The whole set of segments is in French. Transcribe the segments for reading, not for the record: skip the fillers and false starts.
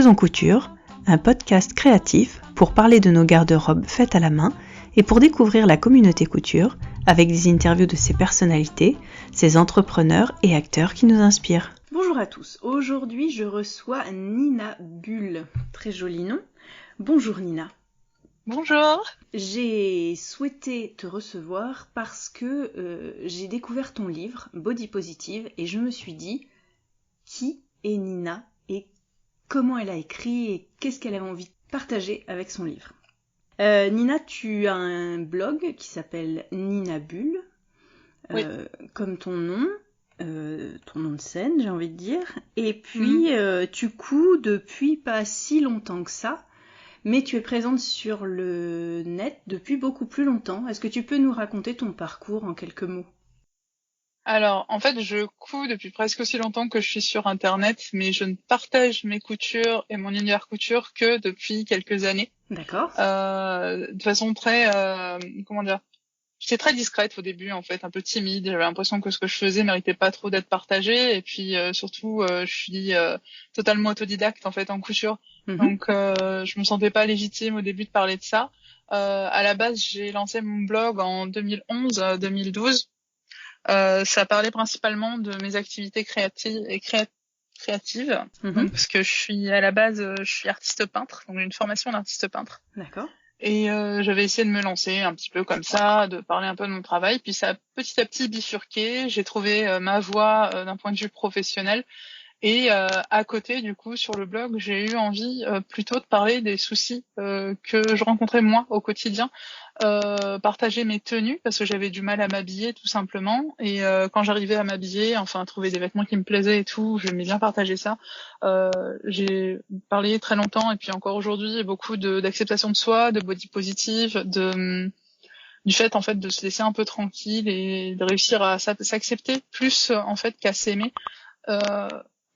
Faisons Couture, un podcast créatif pour parler de nos garde-robes faites à la main et pour découvrir la communauté couture avec des interviews de ses personnalités, ses entrepreneurs et acteurs qui nous inspirent. Bonjour à tous, aujourd'hui je reçois Nina Bull, très joli nom. Bonjour Nina. Bonjour. J'ai souhaité te recevoir parce que j'ai découvert ton livre Body Positive et je me suis dit qui est Nina et comment elle a écrit et qu'est-ce qu'elle avait envie de partager avec son livre. Nina, tu as un blog qui s'appelle Nina Bull, Oui. comme ton nom de scène, j'ai envie de dire. Et puis, tu couds depuis pas si longtemps que ça, mais tu es présente sur le net depuis beaucoup plus longtemps. Est-ce que tu peux nous raconter ton parcours en quelques mots ? Alors, en fait, je couds depuis presque aussi longtemps que je suis sur Internet, mais je ne partage mes coutures et mon univers couture que depuis quelques années. D'accord. De façon très, j'étais très discrète au début, en fait, un peu timide. J'avais l'impression que ce que je faisais méritait pas trop d'être partagé. Et puis, surtout, je suis totalement autodidacte, en fait, en couture. Donc, je me sentais pas légitime au début de parler de ça. À la base, j'ai lancé mon blog en 2011-2012. Ça parlait principalement de mes activités créatives. Donc, parce que à la base, je suis artiste peintre, donc j'ai une formation d'artiste peintre. D'accord. Et j'avais essayé de me lancer un petit peu comme ça, de parler un peu de mon travail, puis ça a petit à petit bifurqué. J'ai trouvé ma voie d'un point de vue professionnel. Et à côté, du coup, sur le blog, j'ai eu envie plutôt de parler des soucis que je rencontrais moi au quotidien, partager mes tenues parce que j'avais du mal à m'habiller tout simplement. Et quand j'arrivais à m'habiller, enfin à trouver des vêtements qui me plaisaient et tout, j'aimais bien partager ça. J'ai parlé très longtemps et puis encore aujourd'hui beaucoup d'acceptation de soi, de body positive, du fait en fait de se laisser un peu tranquille et de réussir à s'accepter plus en fait qu'à s'aimer.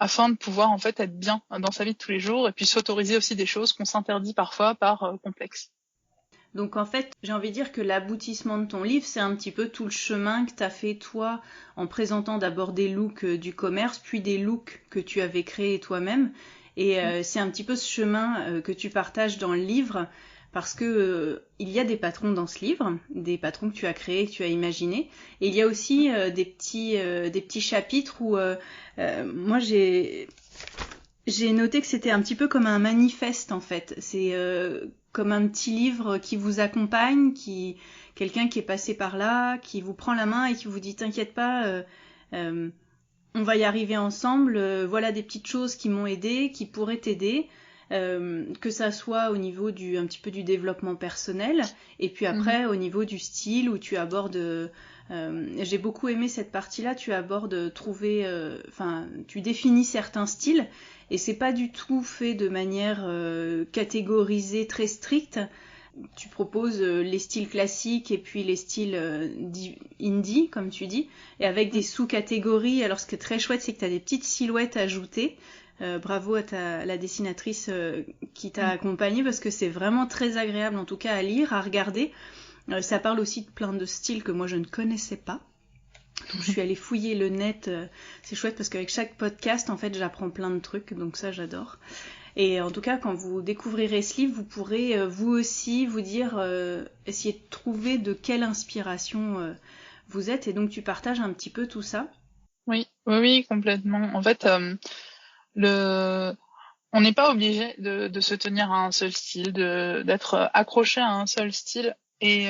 Afin de pouvoir en fait être bien dans sa vie de tous les jours et puis s'autoriser aussi des choses qu'on s'interdit parfois par complexe. Donc en fait, j'ai envie de dire que l'aboutissement de ton livre, c'est un petit peu tout le chemin que tu as fait toi en présentant d'abord des looks du commerce, puis des looks que tu avais créés toi-même. Et c'est un petit peu ce chemin que tu partages dans le livre parce que il y a des patrons dans ce livre, des patrons que tu as créés, que tu as imaginés. Et il y a aussi des petits chapitres où moi j'ai noté que c'était un petit peu comme un manifeste en fait. C'est comme un petit livre qui vous accompagne, quelqu'un qui est passé par là, qui vous prend la main et qui vous dit t'inquiète pas, on va y arriver ensemble. Voilà des petites choses qui m'ont aidé, qui pourraient t'aider. Que ça soit au niveau un petit peu du développement personnel et puis après au niveau du style où tu abordes j'ai beaucoup aimé cette partie-là, tu abordes tu définis certains styles et c'est pas du tout fait de manière catégorisée très stricte. Tu proposes les styles classiques et puis les styles indie, comme tu dis, et avec des sous-catégories. Alors, ce qui est très chouette, c'est que tu as des petites silhouettes ajoutées. Bravo à la dessinatrice qui t'a accompagnée, parce que c'est vraiment très agréable, en tout cas, à lire, à regarder. Ça parle aussi de plein de styles que moi, je ne connaissais pas. Donc, je suis allée fouiller le net. C'est chouette parce qu'avec chaque podcast, en fait, j'apprends plein de trucs. Donc ça, j'adore. Et en tout cas, quand vous découvrirez ce livre, vous pourrez vous aussi vous dire, essayer de trouver de quelle inspiration vous êtes. Et donc, tu partages un petit peu tout ça ? Oui, complètement. En fait, on n'est pas obligé de se tenir à un seul style, d'être accroché à un seul style. Et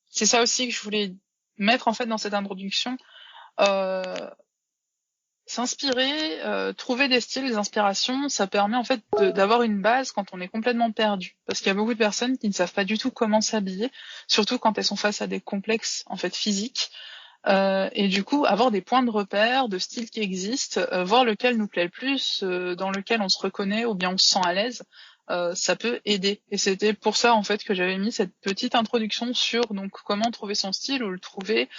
c'est ça aussi que je voulais mettre en fait dans cette introduction. S'inspirer, trouver des styles, des inspirations, ça permet en fait d'avoir une base quand on est complètement perdu. Parce qu'il y a beaucoup de personnes qui ne savent pas du tout comment s'habiller, surtout quand elles sont face à des complexes en fait physiques. Et du coup, avoir des points de repère, de styles qui existent, voir lequel nous plaît le plus, dans lequel on se reconnaît ou bien on se sent à l'aise, ça peut aider. Et c'était pour ça en fait que j'avais mis cette petite introduction sur donc comment trouver son style, où le trouver,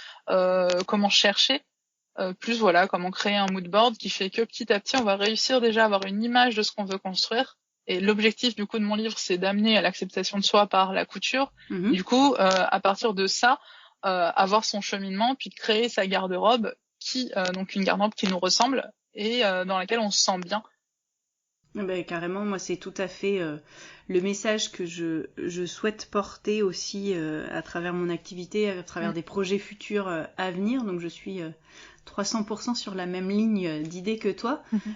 comment chercher. Plus voilà, comment créer un mood board qui fait que petit à petit, on va réussir déjà à avoir une image de ce qu'on veut construire. Et l'objectif du coup de mon livre, c'est d'amener à l'acceptation de soi par la couture. Du coup, à partir de ça, avoir son cheminement, puis de créer sa garde-robe, donc une garde-robe qui nous ressemble et dans laquelle on se sent bien. Ben, carrément, moi c'est tout à fait le message que je souhaite porter aussi à travers mon activité, à travers Mm. des projets futurs à venir. Donc je suis 300% sur la même ligne d'idées que toi. Mhm.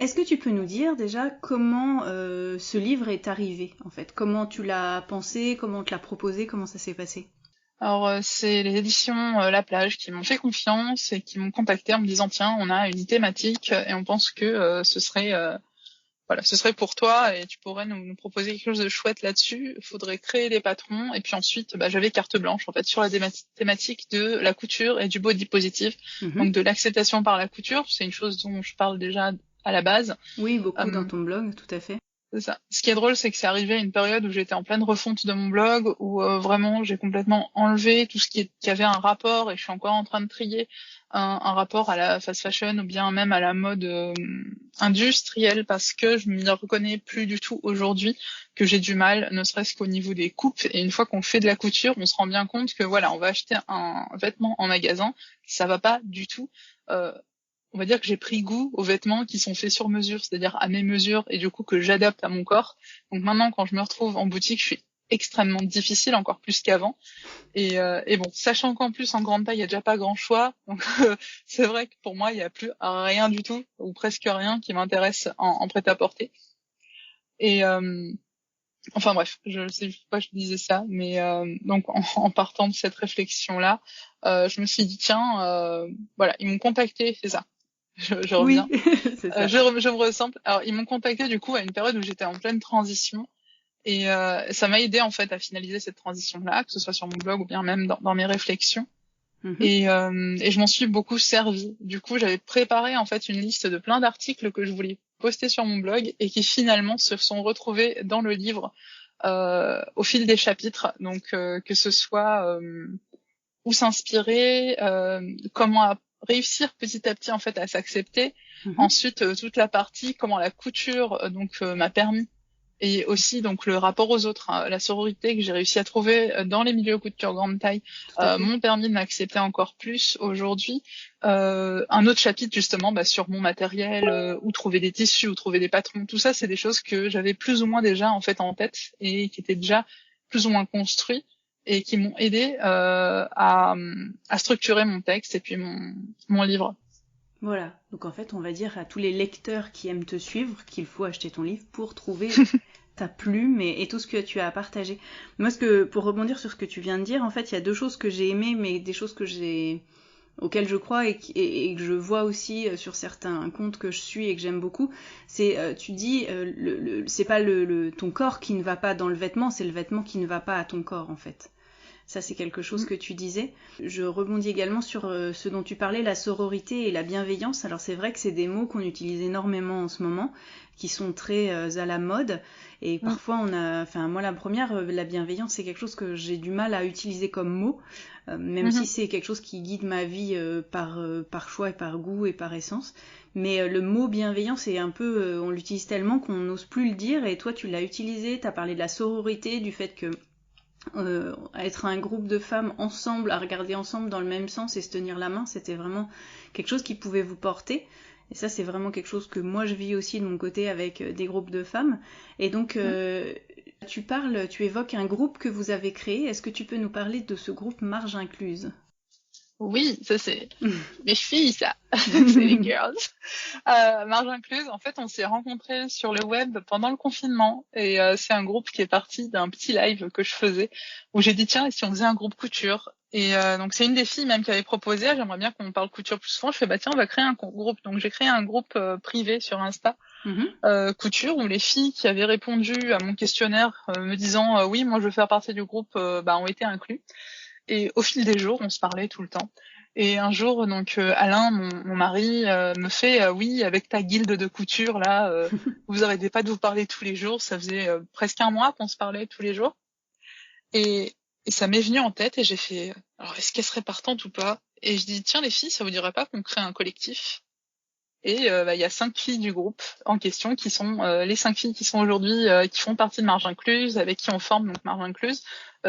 Est-ce que tu peux nous dire déjà comment ce livre est arrivé en fait? Comment tu l'as pensé, comment on te l'a proposé, comment ça s'est passé? Alors, c'est les éditions La Plage qui m'ont fait confiance et qui m'ont contacté en me disant, tiens, on a une thématique et on pense que ce serait pour toi et tu pourrais nous proposer quelque chose de chouette là-dessus. Il faudrait créer des patrons et puis ensuite, j'avais carte blanche en fait sur la thématique de la couture et du body positive, donc Mhm. de l'acceptation par la couture. C'est une chose dont je parle déjà à la base. Oui, beaucoup dans Euh, ton blog, tout à fait. c'est ça. Ce qui est drôle, c'est que c'est arrivé à une période où j'étais en pleine refonte de mon blog, où vraiment j'ai complètement enlevé tout ce qui avait un rapport, et je suis encore en train de trier un rapport à la fast fashion ou bien même à la mode industrielle, parce que je m'y reconnais plus du tout aujourd'hui, que j'ai du mal, ne serait-ce qu'au niveau des coupes. Et une fois qu'on fait de la couture, on se rend bien compte que voilà, on va acheter un vêtement en magasin, ça va pas du tout. Euh, on va dire que j'ai pris goût aux vêtements qui sont faits sur mesure, c'est-à-dire à mes mesures et du coup que j'adapte à mon corps. Donc maintenant, quand je me retrouve en boutique, je suis extrêmement difficile, encore plus qu'avant. Et bon, sachant qu'en plus en grande taille, il y a déjà pas grand choix, donc c'est vrai que pour moi, il y a plus rien du tout ou presque rien qui m'intéresse en prêt-à-porter. Et enfin bref, je sais pas pourquoi je disais ça, mais donc en partant de cette réflexion-là, je me suis dit tiens, voilà, ils m'ont contacté, c'est ça. Je reviens. Oui, c'est ça. Je me ressemble. Alors, ils m'ont contacté du coup à une période où j'étais en pleine transition et ça m'a aidé en fait à finaliser cette transition-là, que ce soit sur mon blog ou bien même dans mes réflexions. Mhm. Et je m'en suis beaucoup servi. Du coup, j'avais préparé en fait une liste de plein d'articles que je voulais poster sur mon blog et qui finalement se sont retrouvés dans le livre au fil des chapitres. Donc, que ce soit où s'inspirer, comment réussir petit à petit en fait à s'accepter. Mhm. Ensuite, toute la partie comment la couture m'a permis et aussi donc le rapport aux autres, hein, la sororité que j'ai réussi à trouver dans les milieux couture grande taille Tout à fait. m'ont permis de m'accepter encore plus aujourd'hui. Un autre chapitre justement sur mon matériel, où trouver des tissus, où trouver des patrons, tout ça c'est des choses que j'avais plus ou moins déjà en fait en tête et qui étaient déjà plus ou moins construits et qui m'ont aidé à structurer mon texte et puis mon livre. Voilà. Donc en fait, on va dire à tous les lecteurs qui aiment te suivre qu'il faut acheter ton livre pour trouver ta plume et tout ce que tu as à partager. Moi, pour rebondir sur ce que tu viens de dire, en fait, il y a deux choses que j'ai aimées, mais des choses auxquelles je crois et que je vois aussi sur certains comptes que je suis et que j'aime beaucoup. C'est, tu dis, c'est pas ton corps qui ne va pas dans le vêtement, c'est le vêtement qui ne va pas à ton corps, en fait. Ça, c'est quelque chose que tu disais. Je rebondis également sur ce dont tu parlais, la sororité et la bienveillance. Alors c'est vrai que c'est des mots qu'on utilise énormément en ce moment, qui sont très à la mode. Et Mm. parfois enfin moi la première, la bienveillance, c'est quelque chose que j'ai du mal à utiliser comme mot, même si Mhm. c'est quelque chose qui guide ma vie par choix et par goût et par essence. Mais le mot bienveillance est un peu, on l'utilise tellement qu'on n'ose plus le dire. Et toi, tu l'as utilisé, tu as parlé de la sororité, du fait que être un groupe de femmes ensemble, à regarder ensemble dans le même sens et se tenir la main, c'était vraiment quelque chose qui pouvait vous porter. Et ça, c'est vraiment quelque chose que moi je vis aussi de mon côté avec des groupes de femmes. Et donc, Mm. tu évoques un groupe que vous avez créé. Est-ce que tu peux nous parler de ce groupe Marge Incluse? Oui, ça c'est mes filles, ça. C'est les girls. Marge incluse, en fait, on s'est rencontrés sur le web pendant le confinement et c'est un groupe qui est parti d'un petit live que je faisais où j'ai dit tiens, et si on faisait un groupe couture? Et donc c'est une des filles même qui avait proposé, ah, j'aimerais bien qu'on parle couture plus souvent. Je fais bah tiens, on va créer un groupe. Donc j'ai créé un groupe privé sur Insta Mhm. couture où les filles qui avaient répondu à mon questionnaire me disant oui, moi je veux faire partie du groupe, ont été inclus. Et au fil des jours, on se parlait tout le temps. Et un jour, donc Alain, mon mari, me fait oui, avec ta guilde de couture là, vous arrêtez pas de vous parler tous les jours. Ça faisait presque un mois qu'on se parlait tous les jours. Et, et ça m'est venu en tête et j'ai fait alors est-ce qu'elle serait partante ou pas? Et je dis tiens les filles, ça vous dirait pas qu'on crée un collectif? Et il y a 5 filles du groupe en question qui sont les 5 filles qui sont aujourd'hui qui font partie de Marge Incluse, avec qui on forme donc Marge Incluse,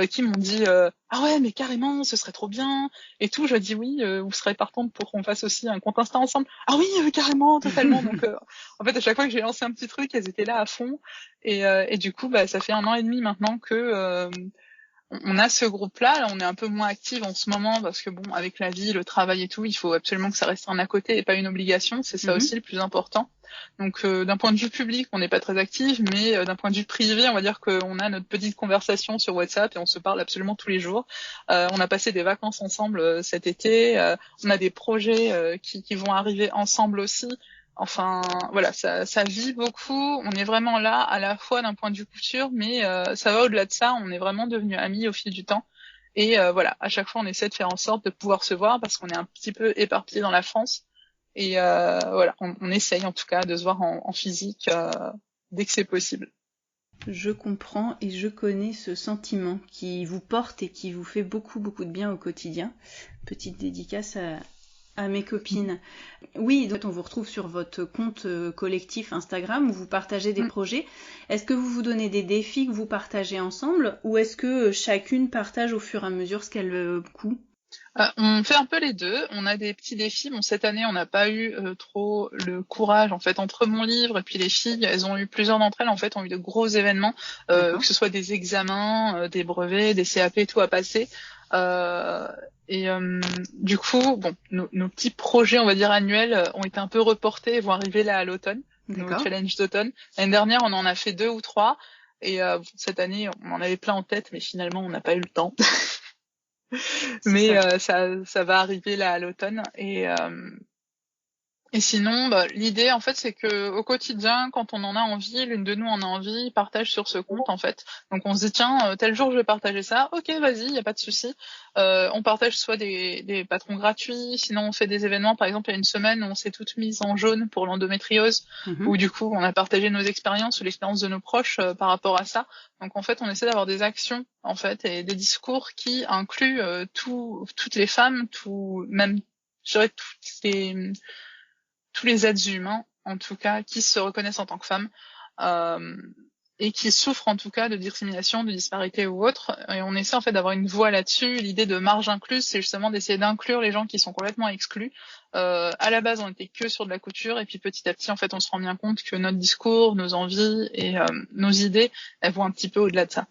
qui m'ont dit ah ouais mais carrément ce serait trop bien et tout. Je dis oui, vous serez partante pour qu'on fasse aussi un compte Insta ensemble. Ah oui carrément totalement. Donc en fait à chaque fois que j'ai lancé un petit truc, elles étaient là à fond et du coup ça fait 1 an et demi maintenant que on a ce groupe-là. Là, on est un peu moins active en ce moment parce que bon, avec la vie, le travail et tout, il faut absolument que ça reste un à côté et pas une obligation. C'est ça aussi le plus important. Donc, d'un point de vue public, on n'est pas très active, mais d'un point de vue privé, on va dire qu'on a notre petite conversation sur WhatsApp et on se parle absolument tous les jours. On a passé des vacances ensemble cet été. On a des projets qui vont arriver ensemble aussi. Enfin, voilà, ça vit beaucoup. On est vraiment là à la fois d'un point de vue couture, mais ça va au-delà de ça. On est vraiment devenus amis au fil du temps. Et voilà, à chaque fois, on essaie de faire en sorte de pouvoir se voir parce qu'on est un petit peu éparpillés dans la France. Et voilà, on essaye en tout cas de se voir en physique dès que c'est possible. Je comprends et je connais ce sentiment qui vous porte et qui vous fait beaucoup de bien au quotidien. Petite dédicace à mes copines. Oui, donc on vous retrouve sur votre compte collectif Instagram où vous partagez des projets. Est-ce que vous vous donnez des défis que vous partagez ensemble ou est-ce que chacune partage au fur et à mesure ce qu'elle coud? On fait un peu les deux. On a des petits défis. Bon, cette année, on n'a pas eu trop le courage. En fait, entre mon livre et puis les filles, elles ont eu plusieurs d'entre elles. En fait, ont eu de gros événements, que ce soit des examens, des brevets, des CAP, tout à passer. Du coup, bon, nos petits projets, on va dire annuels, ont été un peu reportés et vont arriver là à l'automne. Nos challenges d'automne. L'année dernière, on en a fait 2 ou 3. Et cette année, on en avait plein en tête, mais finalement, on n'a pas eu le temps. Mais ça va arriver là à l'automne et sinon l'idée en fait c'est que au quotidien quand on en a envie, l'une de nous en a envie, partage sur ce compte en fait. Donc on se dit tiens tel jour je vais partager ça, ok vas-y y a pas de souci. On partage soit des patrons gratuits, sinon on fait des événements. Par exemple il y a une semaine où on s'est toutes mises en jaune pour l'endométriose, où du coup on a partagé nos expériences ou l'expérience de nos proches par rapport à ça. Donc en fait on essaie d'avoir des actions en fait et des discours qui incluent toutes les femmes, même je dirais tous les êtres humains, en tout cas, qui se reconnaissent en tant que femmes et qui souffrent en tout cas de discrimination, de disparité ou autre. Et on essaie en fait d'avoir une voix là-dessus. L'idée de Marge Incluse, c'est justement d'essayer d'inclure les gens qui sont complètement exclus. À la base, on était que sur de la couture et puis petit à petit, en fait, on se rend bien compte que notre discours, nos envies et nos idées, elles vont un petit peu au-delà de ça.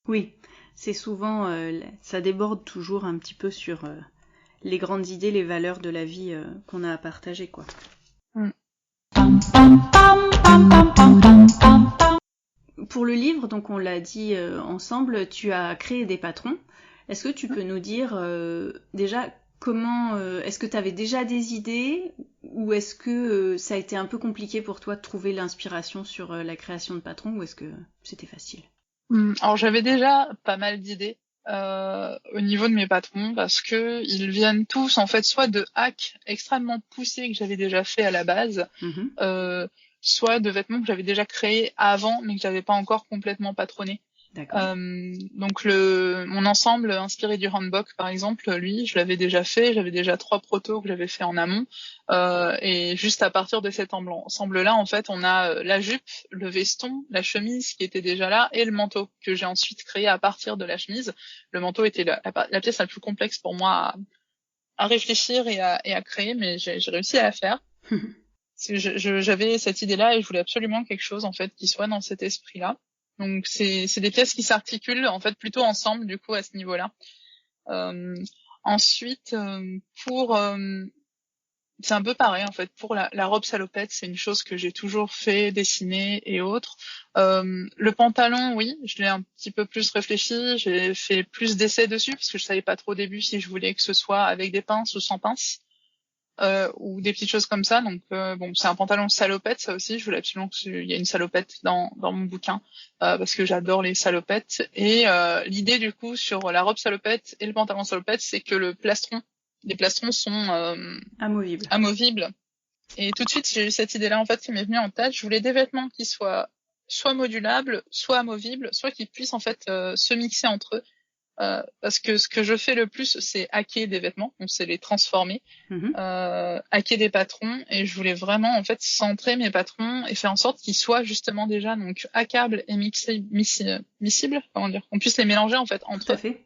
Oui, c'est souvent, ça déborde toujours un petit peu sur les grandes idées, les valeurs de la vie qu'on a à partager, quoi. Pour le livre, donc on l'a dit ensemble, tu as créé des patrons. Est-ce que tu peux nous dire déjà comment, est-ce que tu avais déjà des idées ou est-ce que ça a été un peu compliqué pour toi de trouver l'inspiration sur la création de patrons ou est-ce que c'était facile? Alors j'avais déjà pas mal d'idées au niveau de mes patrons parce que ils viennent tous en fait soit de hacks extrêmement poussés que j'avais déjà fait à la base, soit de vêtements que j'avais déjà créés avant mais que j'avais pas encore complètement patronné. Donc mon ensemble inspiré du handbook par exemple, lui je l'avais déjà fait, j'avais déjà 3 protos que j'avais fait en amont et juste à partir de cet ensemble là en fait on a la jupe, le veston, la chemise qui était déjà là et le manteau que j'ai ensuite créé à partir de la chemise. Le manteau était la pièce la plus complexe pour moi à réfléchir et à créer, mais j'ai réussi à la faire. J'avais cette idée là et je voulais absolument quelque chose en fait qui soit dans cet esprit là. Donc c'est des pièces qui s'articulent en fait plutôt ensemble du coup à ce niveau-là. Ensuite c'est un peu pareil en fait pour la robe salopette, c'est une chose que j'ai toujours fait dessiner et autres. Le pantalon, oui, je l'ai un petit peu plus réfléchi, j'ai fait plus d'essais dessus parce que je savais pas trop au début si je voulais que ce soit avec des pinces ou sans pinces. Ou des petites choses comme ça. Donc bon, c'est un pantalon salopette, ça aussi. Je voulais absolument qu'il y ait une salopette dans mon bouquin parce que j'adore les salopettes. Et l'idée du coup sur la robe salopette et le pantalon salopette, c'est que les plastrons sont amovibles. Et tout de suite, j'ai eu cette idée-là en fait qui m'est venue en tête. Je voulais des vêtements qui soient soit modulables, soit amovibles, soit qui puissent en fait se mixer entre eux. Parce que ce que je fais le plus, c'est hacker des vêtements, donc c'est les transformer, hacker des patrons, et je voulais vraiment en fait centrer mes patrons et faire en sorte qu'ils soient justement déjà donc hackables et miscibles, comment dire, qu'on puisse les mélanger en fait entre Tout à eux, fait.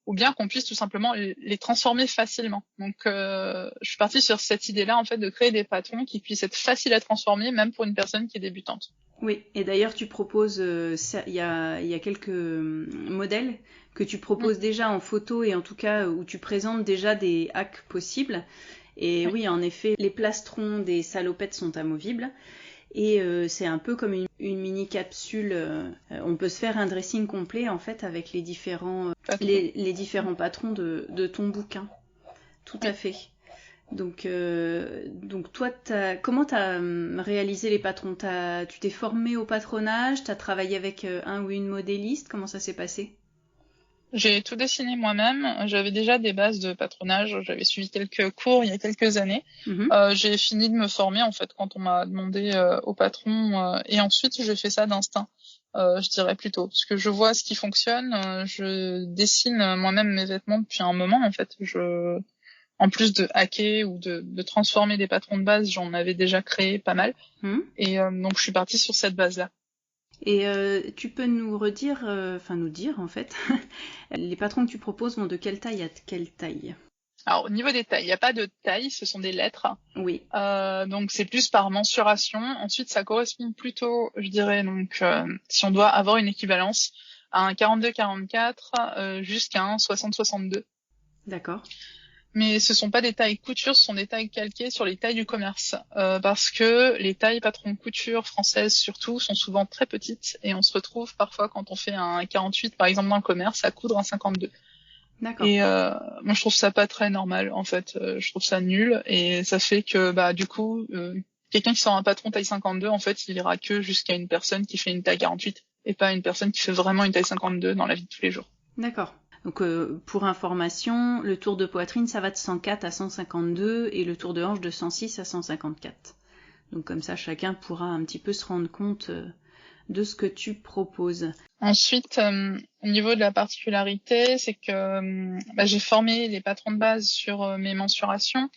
ou bien qu'on puisse tout simplement les transformer facilement. Donc je suis partie sur cette idée-là en fait de créer des patrons qui puissent être faciles à transformer même pour une personne qui est débutante. Oui, et d'ailleurs tu proposes, il y a quelques modèles que tu proposes déjà en photo et en tout cas où tu présentes déjà des hacks possibles. Et Oui. oui, en effet, les plastrons des salopettes sont amovibles. Et c'est un peu comme une mini capsule. On peut se faire un dressing complet en fait avec les différents, les différents patrons de ton bouquin. Tout à fait. Donc toi, comment tu as réalisé les patrons? Tu t'es formé au patronage? Tu as travaillé avec un ou une modéliste? Comment ça s'est passé? J'ai tout dessiné moi-même. J'avais déjà des bases de patronage. J'avais suivi quelques cours il y a quelques années. J'ai fini de me former en fait quand on m'a demandé au patron, et ensuite j'ai fait ça d'instinct. Je dirais plutôt parce que je vois ce qui fonctionne. Je dessine moi-même mes vêtements depuis un moment en fait. En plus de hacker ou de transformer des patrons de base, j'en avais déjà créé pas mal. Et donc je suis partie sur cette base-là. Et tu peux nous redire, enfin nous dire en fait, les patrons que tu proposes vont de quelle taille à quelle taille? Alors au niveau des tailles, il n'y a pas de taille, ce sont des lettres. Oui. Donc c'est plus par mensuration. Ensuite, ça correspond plutôt, je dirais, donc si on doit avoir une équivalence, à un 42-44 jusqu'à un 60-62. D'accord. Mais ce sont pas des tailles couture, ce sont des tailles calquées sur les tailles du commerce. Parce que les tailles patron couture françaises surtout sont souvent très petites et on se retrouve parfois quand on fait un 48 par exemple dans le commerce à coudre un 52. D'accord. Et moi je trouve ça pas très normal en fait. Je trouve ça nul et ça fait que bah du coup quelqu'un qui sort un patron taille 52 en fait il ira que jusqu'à une personne qui fait une taille 48 et pas une personne qui fait vraiment une taille 52 dans la vie de tous les jours. D'accord. Donc pour information, le tour de poitrine ça va de 104 à 152 et le tour de hanche de 106 à 154. Donc comme ça chacun pourra un petit peu se rendre compte de ce que tu proposes. Ensuite, au niveau de la particularité, c'est que j'ai formé les patrons de base sur mes mensurations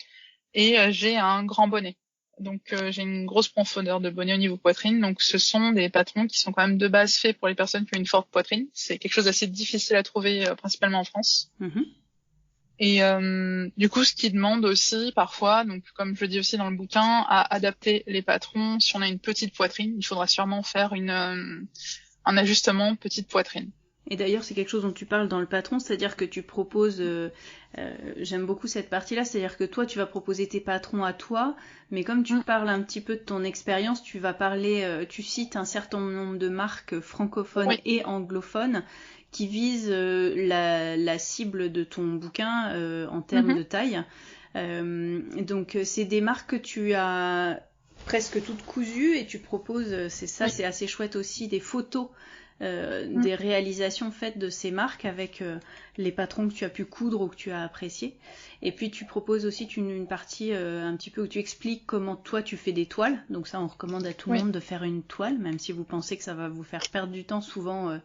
et j'ai un grand bonnet. Donc j'ai une grosse profondeur de bonnet au niveau poitrine. Donc ce sont des patrons qui sont quand même de base faits pour les personnes qui ont une forte poitrine. C'est quelque chose d'assez difficile à trouver, principalement en France. Et du coup, ce qui demande aussi parfois, donc comme je le dis aussi dans le bouquin, à adapter les patrons. Si on a une petite poitrine, il faudra sûrement faire un ajustement petite poitrine. Et d'ailleurs, c'est quelque chose dont tu parles dans le patron, c'est-à-dire que tu proposes, j'aime beaucoup cette partie-là, c'est-à-dire que toi, tu vas proposer tes patrons à toi, mais comme tu parles un petit peu de ton expérience, tu vas parler, tu cites un certain nombre de marques francophones et anglophones qui visent la cible de ton bouquin en termes de taille. Donc, c'est des marques que tu as presque toutes cousues et tu proposes, c'est ça, c'est assez chouette aussi, des photos. Des réalisations faites de ces marques avec les patrons que tu as pu coudre ou que tu as appréciés. Et puis tu proposes aussi une partie un petit peu où tu expliques comment toi tu fais des toiles. Donc ça on recommande à tout le monde de faire une toile, même si vous pensez que ça va vous faire perdre du temps. Souvent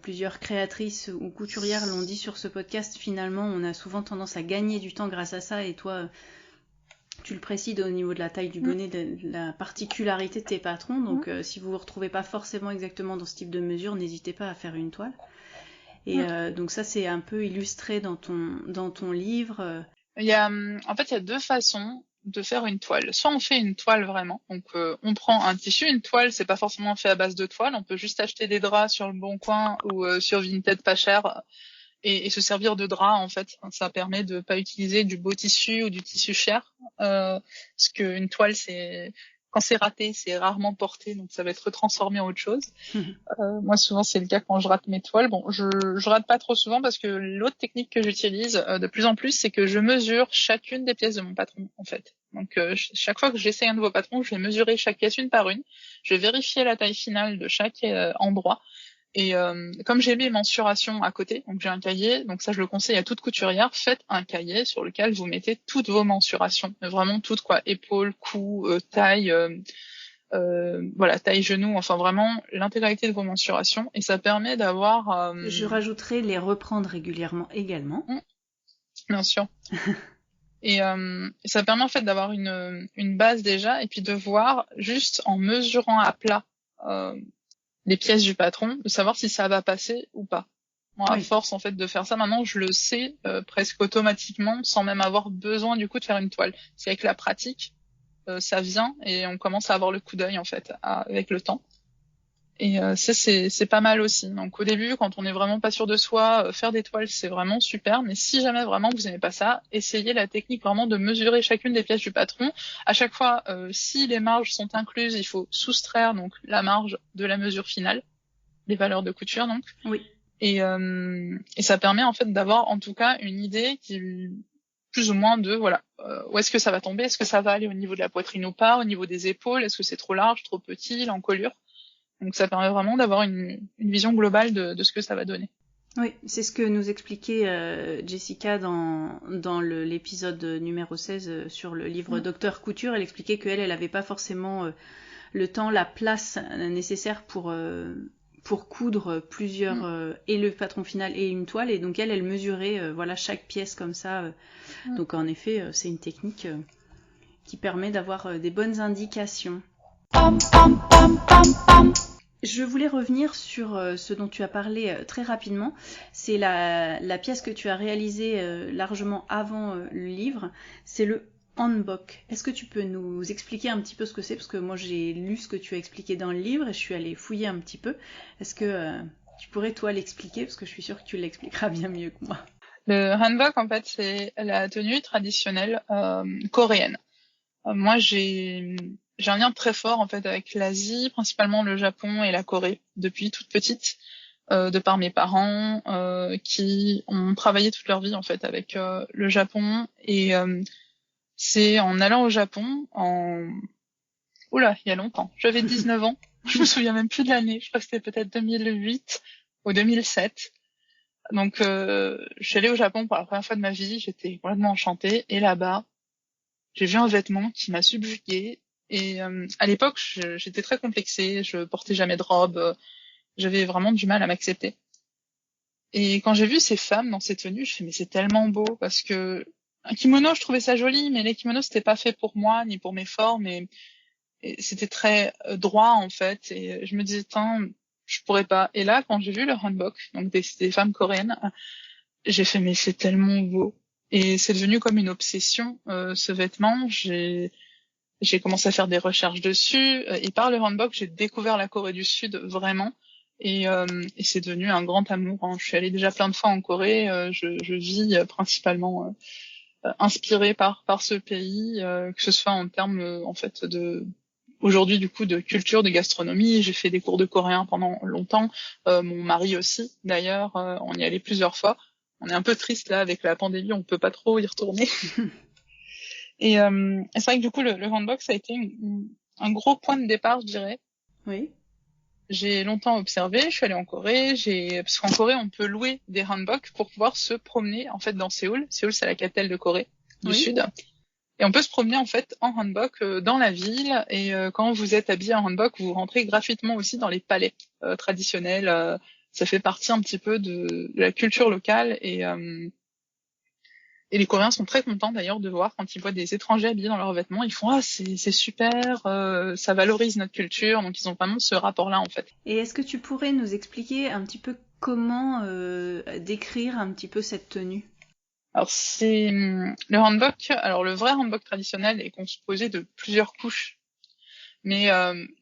plusieurs créatrices ou couturières l'ont dit sur ce podcast, finalement on a souvent tendance à gagner du temps grâce à ça et toi tu le précises au niveau de la taille du bonnet, de la particularité de tes patrons. Donc, si vous ne vous retrouvez pas forcément exactement dans ce type de mesure, n'hésitez pas à faire une toile. Et donc ça, c'est un peu illustré dans ton livre. En fait, il y a deux façons de faire une toile. Soit on fait une toile vraiment, donc on prend un tissu. Une toile, c'est pas forcément fait à base de toile. On peut juste acheter des draps sur le Bon Coin ou sur Vinted pas cher. Et se servir de drap en fait, ça permet de pas utiliser du beau tissu ou du tissu cher, parce qu'une toile quand c'est raté, c'est rarement porté, donc ça va être transformé en autre chose. Moi souvent c'est le cas quand je rate mes toiles. Bon, je rate pas trop souvent parce que l'autre technique que j'utilise de plus en plus, c'est que je mesure chacune des pièces de mon patron en fait. Donc chaque fois que j'essaie un nouveau patron, je vais mesurer chaque pièce une par une, je vais vérifier la taille finale de chaque endroit. Et comme j'ai mes mensurations à côté, donc j'ai un cahier, donc ça je le conseille à toute couturière, faites un cahier sur lequel vous mettez toutes vos mensurations, vraiment toutes quoi, épaules, cou, taille, voilà, taille genou, enfin vraiment l'intégralité de vos mensurations, et ça permet d'avoir Je rajouterai les reprendre régulièrement également. Bien sûr. Et ça permet en fait d'avoir une base déjà, et puis de voir juste en mesurant à plat les pièces du patron, de savoir si ça va passer ou pas. Moi, à force en fait de faire ça, maintenant je le sais presque automatiquement, sans même avoir besoin du coup de faire une toile. C'est avec la pratique, ça vient et on commence à avoir le coup d'œil en fait avec le temps. Et ça c'est pas mal aussi. Donc au début, quand on est vraiment pas sûr de soi, faire des toiles c'est vraiment super. Mais si jamais vraiment vous aimez pas ça, essayez la technique vraiment de mesurer chacune des pièces du patron. À chaque fois, si les marges sont incluses, il faut soustraire donc la marge de la mesure finale, les valeurs de couture donc. Oui. Et ça permet en fait d'avoir en tout cas une idée qui plus ou moins de voilà où est-ce que ça va tomber, est-ce que ça va aller au niveau de la poitrine ou pas, au niveau des épaules, est-ce que c'est trop large, trop petit, l'encolure. Donc ça permet vraiment d'avoir une vision globale de ce que ça va donner. Oui, c'est ce que nous expliquait Jessica dans l'épisode numéro 16 sur le livre Docteur Couture. Elle expliquait qu'elle n'avait pas forcément le temps, la place nécessaire pour coudre plusieurs et le patron final et une toile, et donc elle mesurait voilà chaque pièce comme ça. Donc en effet, c'est une technique qui permet d'avoir des bonnes indications. Je voulais revenir sur ce dont tu as parlé très rapidement. C'est la pièce que tu as réalisée largement avant le livre. C'est le hanbok. Est-ce que tu peux nous expliquer un petit peu ce que c'est? Parce que moi, j'ai lu ce que tu as expliqué dans le livre et je suis allée fouiller un petit peu. Est-ce que tu pourrais, toi, l'expliquer? Parce que je suis sûre que tu l'expliqueras bien mieux que moi. Le hanbok, en fait, c'est la tenue traditionnelle coréenne. Moi, j'ai un lien très fort en fait avec l'Asie, principalement le Japon et la Corée, depuis toute petite, de par mes parents qui ont travaillé toute leur vie en fait avec le Japon. Et c'est en allant au Japon oula, il y a longtemps. J'avais 19 ans. Je me souviens même plus de l'année. Je crois que c'était peut-être 2008 ou 2007. Donc, je suis allée au Japon pour la première fois de ma vie. J'étais complètement enchantée. Et là-bas, j'ai vu un vêtement qui m'a subjuguée. Et à l'époque, j'étais très complexée. Je portais jamais de robe. J'avais vraiment du mal à m'accepter. Et quand j'ai vu ces femmes dans ces tenues, je me suis dit, mais c'est tellement beau parce que un kimono, je trouvais ça joli, mais les kimonos, c'était pas fait pour moi ni pour mes formes. Et c'était très droit en fait, et je me disais tiens, je pourrais pas. Et là quand j'ai vu le hanbok, donc des femmes coréennes, j'ai fait mais c'est tellement beau, et c'est devenu comme une obsession ce vêtement. J'ai commencé à faire des recherches dessus, et par le hanbok j'ai découvert la Corée du Sud vraiment, et c'est devenu un grand amour, hein. Je suis allée déjà plein de fois en Corée, je vis principalement inspirée par ce pays, que ce soit en termes en fait de aujourd'hui du coup de culture, de gastronomie. J'ai fait des cours de coréen pendant longtemps, mon mari aussi d'ailleurs, on y allait plusieurs fois. On est un peu triste là avec la pandémie, on peut pas trop y retourner. Et c'est vrai que du coup le hanbok ça a été un gros point de départ, je dirais. Oui. J'ai longtemps observé, je suis allée en Corée, parce qu'en Corée on peut louer des hanbok pour pouvoir se promener en fait dans Séoul. Séoul c'est la capitale de Corée du Sud. Et on peut se promener en fait en hanbok dans la ville, et quand vous êtes habillé en hanbok, vous rentrez gratuitement aussi dans les palais traditionnels. Ça fait partie un petit peu de la culture locale, et les Coréens sont très contents d'ailleurs de voir quand ils voient des étrangers habillés dans leurs vêtements. Ils font ah c'est super, ça valorise notre culture. Donc ils ont vraiment ce rapport-là en fait. Et est-ce que tu pourrais nous expliquer un petit peu comment décrire un petit peu cette tenue? Alors c'est le hanbok. Alors le vrai hanbok traditionnel est composé de plusieurs couches, mais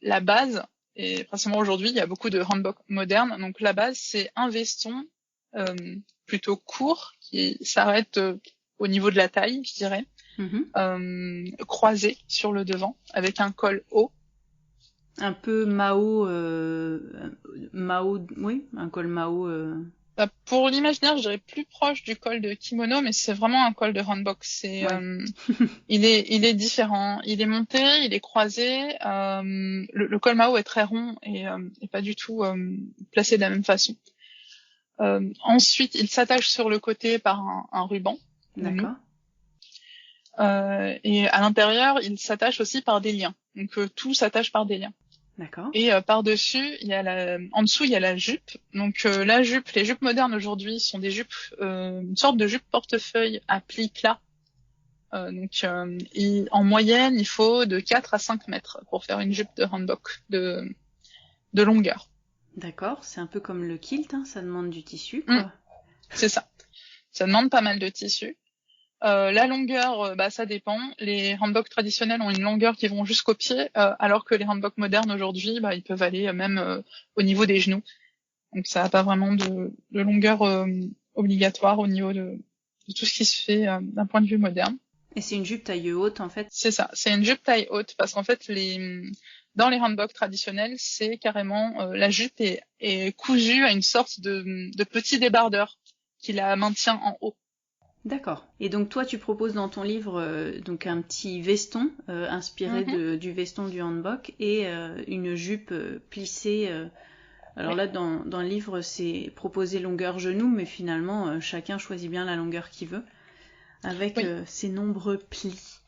la base, et principalement aujourd'hui il y a beaucoup de hanbok modernes. Donc la base c'est un veston plutôt court qui s'arrête au niveau de la taille, je dirais, croisé sur le devant avec un col haut. Un peu Mao, oui, un col Mao. Pour l'imaginaire, je dirais plus proche du col de kimono, mais c'est vraiment un col de hanbok. C'est, il est différent. Il est monté, il est croisé. Le col Mao est très rond et pas du tout placé de la même façon. Ensuite, il s'attache sur le côté par un ruban. D'accord. Et à l'intérieur, il s'attache aussi par des liens. Donc tout s'attache par des liens. D'accord. Et par-dessus, en dessous, il y a la jupe. Donc la jupe, les jupes modernes aujourd'hui sont des jupes, une sorte de jupe portefeuille à plis plats. En moyenne, il faut de 4 à 5 mètres pour faire une jupe de hanbok de longueur. D'accord, c'est un peu comme le kilt, hein, ça demande du tissu, Mm, quoi. c'est ça. Ça demande pas mal de tissu. La longueur, ça dépend. Les hanboks traditionnels ont une longueur qui vont jusqu'au pied, alors que les hanboks modernes aujourd'hui, ils peuvent aller même au niveau des genoux. Donc ça n'a pas vraiment de longueur obligatoire au niveau de tout ce qui se fait d'un point de vue moderne. Et c'est une jupe taille haute, en fait. C'est ça, c'est une jupe taille haute parce qu'en fait dans les hanboks traditionnels, c'est carrément la jupe est cousue à une sorte de petit débardeur qui la maintient en haut. D'accord. Et donc toi, tu proposes dans ton livre donc un petit veston inspiré du veston du hanbok et une jupe plissée. Alors là, dans le livre, c'est proposé longueur genou, mais finalement, chacun choisit bien la longueur qu'il veut, avec ses nombreux plis.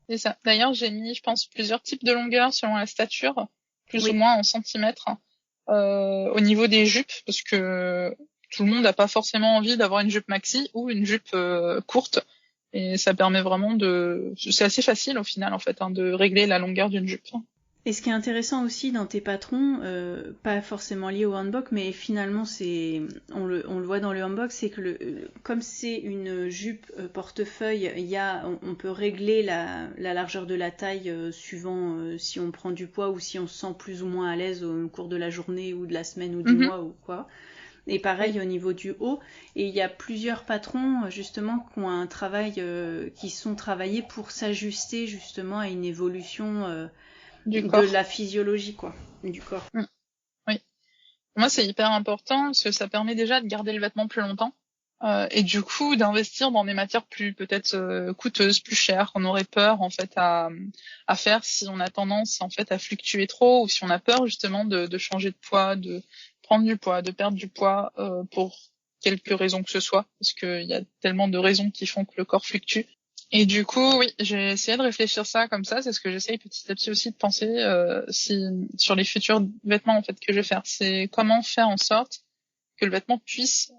C'est ça. D'ailleurs, j'ai mis, je pense, plusieurs types de longueurs selon la stature, plus ou moins en centimètres, au niveau des jupes, parce que tout le monde n'a pas forcément envie d'avoir une jupe maxi ou une jupe courte. Et ça permet vraiment c'est assez facile au final, en fait, de régler la longueur d'une jupe. Et ce qui est intéressant aussi dans tes patrons, pas forcément lié au hanbok, mais finalement on le voit dans le hanbok, c'est que comme c'est une jupe portefeuille, on peut régler la largeur de la taille suivant si on prend du poids ou si on se sent plus ou moins à l'aise au cours de la journée ou de la semaine ou du mois ou quoi. Et pareil au niveau du haut. Et il y a plusieurs patrons justement qui ont un travail, qui sont travaillés pour s'ajuster justement à une évolution de la physiologie, quoi, du corps. Oui. Pour moi, c'est hyper important parce que ça permet déjà de garder le vêtement plus longtemps et du coup d'investir dans des matières plus peut-être coûteuses, plus chères, qu'on aurait peur en fait à faire si on a tendance en fait à fluctuer trop ou si on a peur justement de changer de poids, de prendre du poids, de perdre du poids pour quelque raison que ce soit, parce qu'il y a tellement de raisons qui font que le corps fluctue. Et du coup, oui, j'ai essayé de réfléchir ça comme ça. C'est ce que j'essaye petit à petit aussi de penser sur les futurs vêtements en fait que je vais faire. C'est comment faire en sorte que le vêtement puisse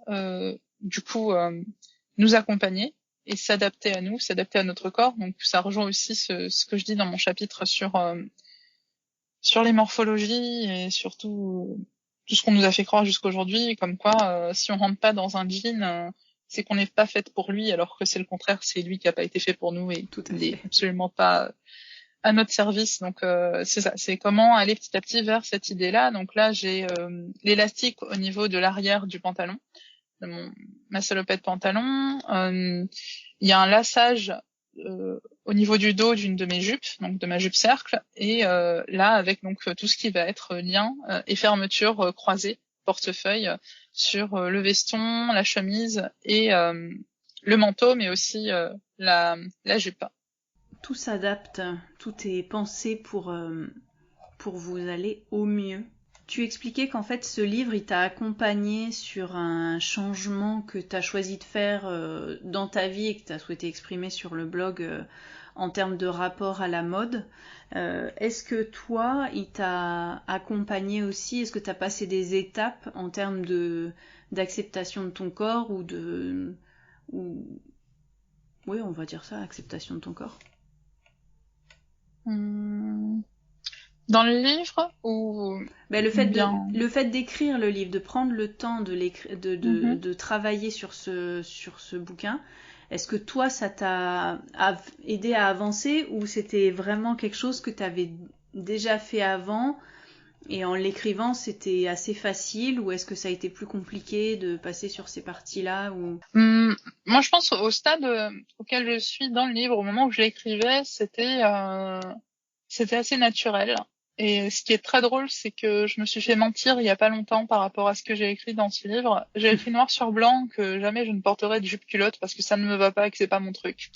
nous accompagner et s'adapter à nous, s'adapter à notre corps. Donc ça rejoint aussi ce que je dis dans mon chapitre sur les morphologies et surtout tout ce qu'on nous a fait croire jusqu'aujourd'hui, comme quoi si on rentre pas dans un jean c'est qu'on n'est pas faite pour lui, alors que c'est le contraire, c'est lui qui a pas été fait pour nous et il n'est absolument pas à notre service. Donc c'est ça, c'est comment aller petit à petit vers cette idée-là. Donc là, j'ai l'élastique au niveau de l'arrière du pantalon, de ma salopette pantalon. Il y a un lassage au niveau du dos d'une de mes jupes, donc de ma jupe cercle, et là avec donc tout ce qui va être lien et fermeture croisée, portefeuille sur le veston, la chemise et le manteau, mais aussi la jupe. Tout s'adapte, tout est pensé pour vous aller au mieux. Tu expliquais qu'en fait ce livre il t'a accompagné sur un changement que tu as choisi de faire dans ta vie et que tu as souhaité exprimer sur le blog en termes de rapport à la mode. Est-ce que toi, il t'a accompagné aussi? Est-ce que tu as passé des étapes en termes d'acceptation de ton corps oui, on va dire ça, acceptation de ton corps. Dans le livre ou le fait d'écrire le livre, de prendre le temps de travailler sur ce bouquin, est-ce que toi ça t'a aidé à avancer ou c'était vraiment quelque chose que tu avais déjà fait avant et en l'écrivant c'était assez facile ou est-ce que ça a été plus compliqué de passer sur ces parties-là ou... Moi je pense au stade auquel je suis dans le livre, au moment où je l'écrivais, c'était assez naturel. Et ce qui est très drôle, c'est que je me suis fait mentir il y a pas longtemps par rapport à ce que j'ai écrit dans ce livre. J'ai écrit noir sur blanc que jamais je ne porterai de jupe culotte parce que ça ne me va pas et que c'est pas mon truc.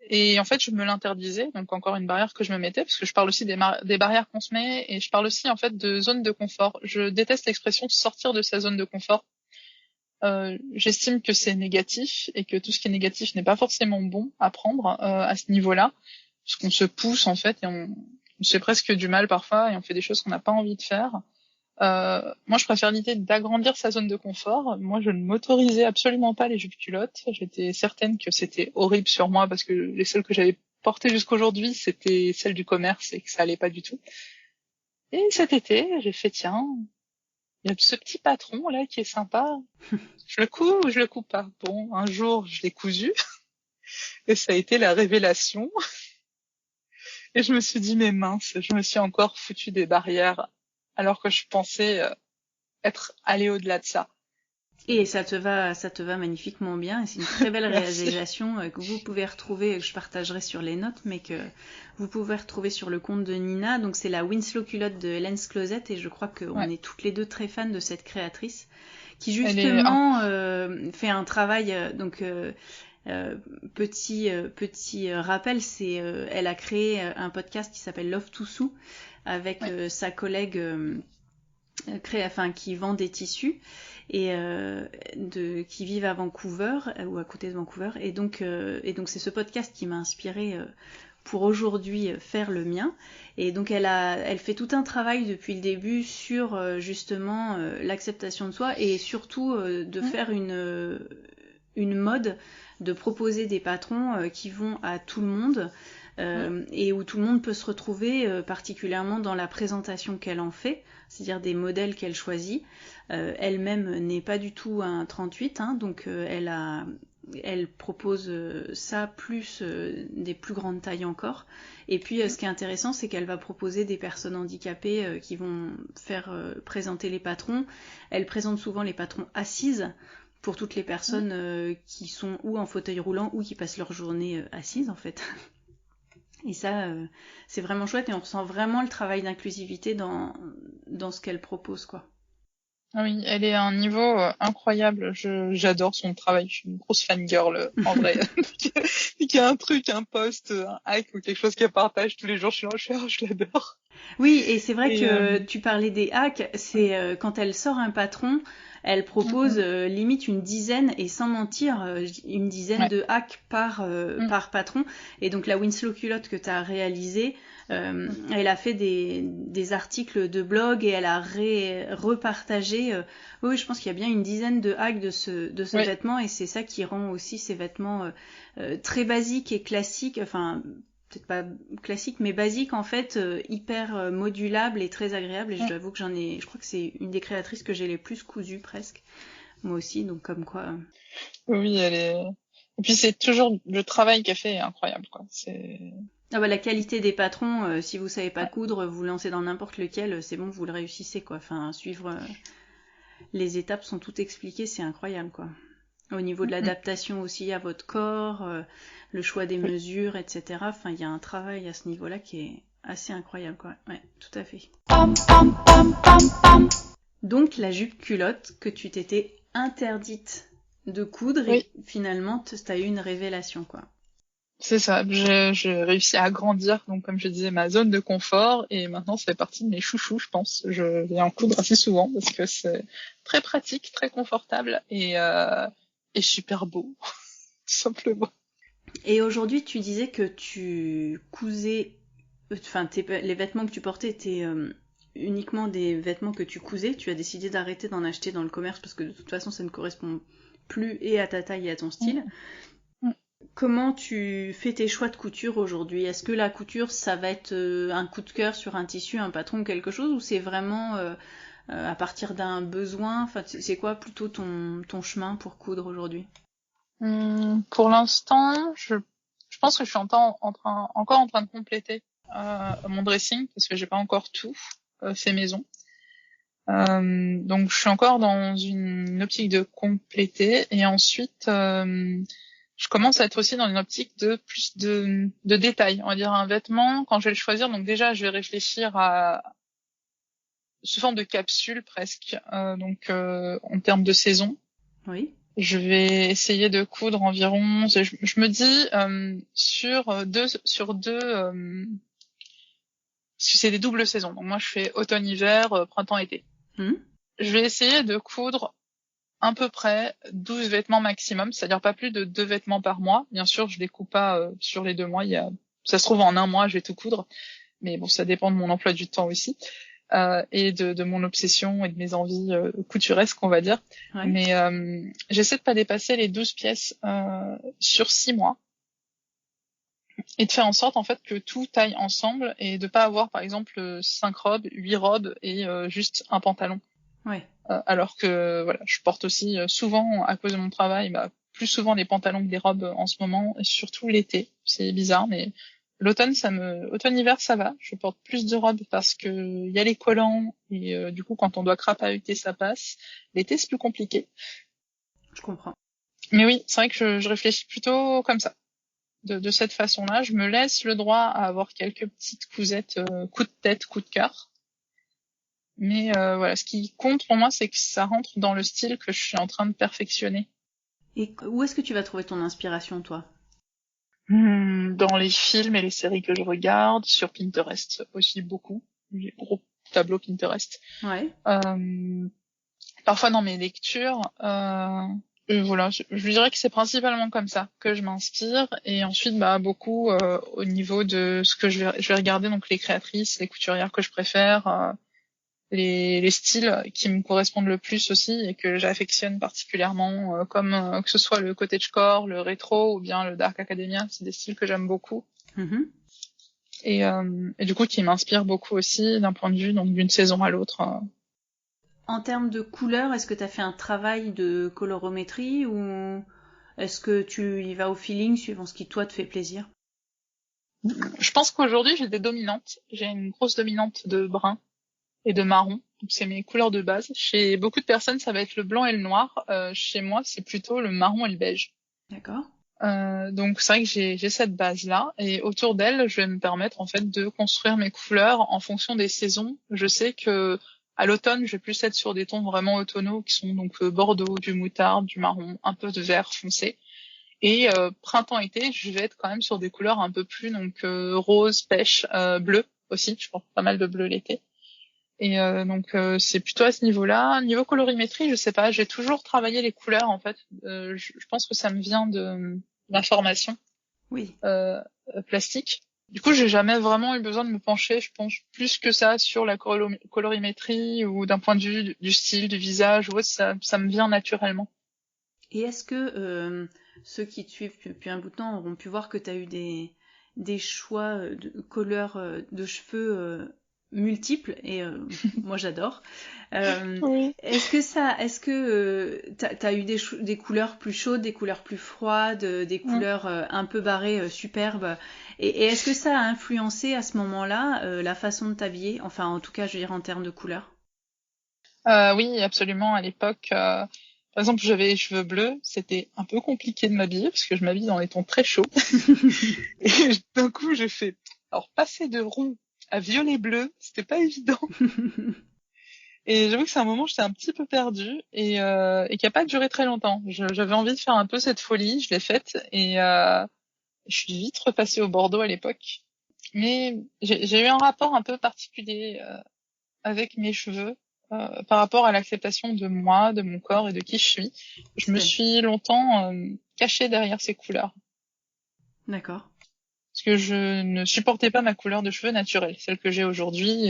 Et en fait, je me l'interdisais, donc encore une barrière que je me mettais, parce que je parle aussi des barrières qu'on se met, et je parle aussi en fait de zone de confort. Je déteste l'expression sortir de sa zone de confort. j'estime que c'est négatif et que tout ce qui est négatif n'est pas forcément bon à prendre à ce niveau-là, parce qu'on se pousse en fait et on se fait presque du mal parfois et on fait des choses qu'on n'a pas envie de faire. Moi, je préfère l'idée d'agrandir sa zone de confort. Moi, je ne m'autorisais absolument pas les jupes culottes. J'étais certaine que c'était horrible sur moi parce que les seules que j'avais portées jusqu'aujourd'hui, c'était celles du commerce et que ça allait pas du tout. Et cet été, j'ai fait, tiens, il y a ce petit patron là qui est sympa. Je le couds ou je le couds pas? Bon, un jour, je l'ai cousu et ça a été la révélation. Et je me suis dit, mais mince, je me suis encore foutu des barrières alors que je pensais être allée au-delà de ça. Et ça te va magnifiquement bien. Et c'est une très belle Merci. réalisation que vous pouvez retrouver, que je partagerai sur les notes, mais que vous pouvez retrouver sur le compte de Nina. Donc c'est la Winslow culotte de Helen's Closet et je crois qu'on est toutes les deux très fans de cette créatrice qui justement fait un travail. Petit rappel, elle a créé un podcast qui s'appelle Love to Sew avec sa collègue qui vend des tissus et qui vivent à Vancouver ou à côté de Vancouver et donc c'est ce podcast qui m'a inspirée pour aujourd'hui faire le mien. Et donc elle fait tout un travail depuis le début sur justement l'acceptation de soi et surtout de faire une mode, de proposer des patrons qui vont à tout le monde et où tout le monde peut se retrouver, particulièrement dans la présentation qu'elle en fait, c'est-à-dire des modèles qu'elle choisit. Elle-même n'est pas du tout un 38, hein, donc elle propose ça plus des plus grandes tailles encore. Et puis ce qui est intéressant, c'est qu'elle va proposer des personnes handicapées qui vont faire présenter les patrons. Elle présente souvent les patrons assises pour toutes les personnes qui sont ou en fauteuil roulant ou qui passent leur journée assises en fait. Et ça, c'est vraiment chouette et on ressent vraiment le travail d'inclusivité dans ce qu'elle propose, quoi. Ah oui, elle est à un niveau incroyable. J'adore son travail. Je suis une grosse fangirl en vrai. Dès qu'il y a un truc, un post, un hack ou quelque chose qu'elle partage tous les jours, je l'adore. Oui, et c'est vrai Et que tu parlais des hacks, c'est quand elle sort un patron, elle propose limite une dizaine, et sans mentir, une dizaine de hacks par patron. Et donc la Winslow culotte que tu as réalisée, elle a fait des articles de blog et elle a repartagé. Oui, je pense qu'il y a bien une dizaine de hacks de ce vêtement et c'est ça qui rend aussi ces vêtements très basiques et classiques, enfin peut-être pas classique mais basique en fait, hyper modulable et très agréable. Et je t'avoue que je crois que c'est une des créatrices que j'ai les plus cousues presque, moi aussi, donc comme quoi. Oui, elle est. Et puis c'est toujours le travail qu'elle fait est incroyable, quoi. Ah bah, la qualité des patrons, si vous savez pas coudre, vous lancez dans n'importe lequel, c'est bon, vous le réussissez, quoi. Enfin, suivre les étapes sont toutes expliquées, c'est incroyable, quoi. Au niveau de l'adaptation aussi à votre corps, le choix des mesures, etc. Enfin, il y a un travail à ce niveau-là qui est assez incroyable, quoi. Ouais, tout à fait. Donc, la jupe culotte que tu t'étais interdite de coudre et finalement, t'as eu une révélation, quoi. C'est ça, j'ai réussi à agrandir, donc comme je disais, ma zone de confort, et maintenant ça fait partie de mes chouchous, je pense. Je vais en coudre assez souvent parce que c'est très pratique, très confortable et super beau, tout simplement. Et aujourd'hui, tu disais que tu cousais, enfin, les vêtements que tu portais étaient uniquement des vêtements que tu cousais. Tu as décidé d'arrêter d'en acheter dans le commerce parce que de toute façon, ça ne correspond plus et à ta taille et à ton style. Comment tu fais tes choix de couture aujourd'hui? Est-ce que la couture, ça va être un coup de cœur sur un tissu, un patron ou quelque chose, ou c'est vraiment à partir d'un besoin? Enfin, c'est quoi plutôt ton chemin pour coudre aujourd'hui? Pour l'instant, je pense que je suis encore en train de compléter mon dressing parce que j'ai pas encore tout fait maison. Donc je suis encore dans une optique de compléter et ensuite je commence à être aussi dans une optique de plus de détails. On va dire un vêtement, quand je vais le choisir, donc déjà je vais réfléchir à sous forme de capsule presque, donc en termes de saison. Oui. Je vais essayer de coudre environ, je me dis sur deux si c'est des doubles saisons. Donc moi je fais automne-hiver, printemps-été. Je vais essayer de coudre à peu près 12 vêtements maximum, c'est-à-dire pas plus de 2 vêtements par mois. Bien sûr, je les coupe pas sur les 2 mois. Ça se trouve en un mois, je vais tout coudre. Mais bon, ça dépend de mon emploi du temps aussi. Et de mon obsession et de mes envies couturesques, on va dire. Ouais. Mais j'essaie de pas dépasser les 12 pièces sur 6 mois. Et de faire en sorte, en fait, que tout aille ensemble et de pas avoir, par exemple, 5 robes, 8 robes et juste un pantalon. Ouais. Alors que, voilà, je porte aussi souvent, à cause de mon travail, plus souvent des pantalons que des robes en ce moment, et surtout l'été. C'est bizarre, mais l'automne, automne-hiver, ça va. Je porte plus de robes parce que y a les collants et du coup, quand on doit crapahuter, ça passe. L'été, c'est plus compliqué. Je comprends. Mais oui, c'est vrai que je réfléchis plutôt comme ça. De cette façon-là, je me laisse le droit à avoir quelques petites cousettes, coup de tête, coup de cœur. Mais voilà, ce qui compte pour moi, c'est que ça rentre dans le style que je suis en train de perfectionner. Et où est-ce que tu vas trouver ton inspiration, toi? Dans les films et les séries que je regarde, sur Pinterest aussi beaucoup. J'ai gros tableau Pinterest. Ouais. Parfois dans mes lectures. Voilà, je dirais que c'est principalement comme ça que je m'inspire. Et ensuite, beaucoup au niveau de ce que je vais regarder, donc les créatrices, les couturières que je préfère, les styles qui me correspondent le plus aussi et que j'affectionne particulièrement, comme que ce soit le cottagecore, le rétro ou bien le dark academia, c'est des styles que j'aime beaucoup. Mm-hmm. Et du coup qui m'inspirent beaucoup aussi d'un point de vue donc d'une saison à l'autre. En termes de couleurs, est-ce que tu as fait un travail de colorométrie ou est-ce que tu y vas au feeling suivant ce qui toi te fait plaisir? Je pense qu'aujourd'hui j'ai des dominantes. J'ai une grosse dominante de brun et de marron. Donc c'est mes couleurs de base. Chez beaucoup de personnes, ça va être le blanc et le noir. Chez moi, c'est plutôt le marron et le beige. D'accord. Donc c'est vrai que j'ai cette base-là et autour d'elle, je vais me permettre en fait de construire mes couleurs en fonction des saisons. Je sais que à l'automne, je vais plus être sur des tons vraiment automnaux qui sont donc bordeaux, du moutarde, du marron, un peu de vert foncé. Et printemps-été, je vais être quand même sur des couleurs un peu plus donc rose, pêche, bleu aussi. Je porte pas mal de bleu l'été. Et donc c'est plutôt à ce niveau-là. Niveau colorimétrie, je sais pas, j'ai toujours travaillé les couleurs en fait. Je pense que ça me vient de la formation Oui. plastique. Du coup, j'ai jamais vraiment eu besoin de me pencher, je pense, plus que ça sur la colorimétrie ou d'un point de vue du style, du visage ou autre, ça me vient naturellement. Et est-ce que ceux qui te suivent depuis un bout de temps auront pu voir que tu as eu des choix de couleurs de cheveux multiples et moi j'adore. Oui. Est-ce que t'as eu des couleurs plus chaudes, des couleurs plus froides, des Mm. couleurs un peu barrées, superbes et est-ce que ça a influencé à ce moment-là la façon de t'habiller? Enfin, en tout cas, je veux dire en termes de couleurs. Oui, absolument. À l'époque, par exemple, j'avais les cheveux bleus, c'était un peu compliqué de m'habiller parce que je m'habille dans les tons très chauds. Et d'un coup, j'ai fait, alors passer de rond à violet bleu, c'était pas évident. Et j'avoue que c'est un moment où j'étais un petit peu perdue et qui a pas duré très longtemps. J'avais envie de faire un peu cette folie, je l'ai faite et je suis vite repassée au Bordeaux à l'époque. Mais j'ai eu un rapport un peu particulier avec mes cheveux par rapport à l'acceptation de moi, de mon corps et de qui je suis. Je me suis longtemps cachée derrière ces couleurs. D'accord. Parce que je ne supportais pas ma couleur de cheveux naturelle, celle que j'ai aujourd'hui.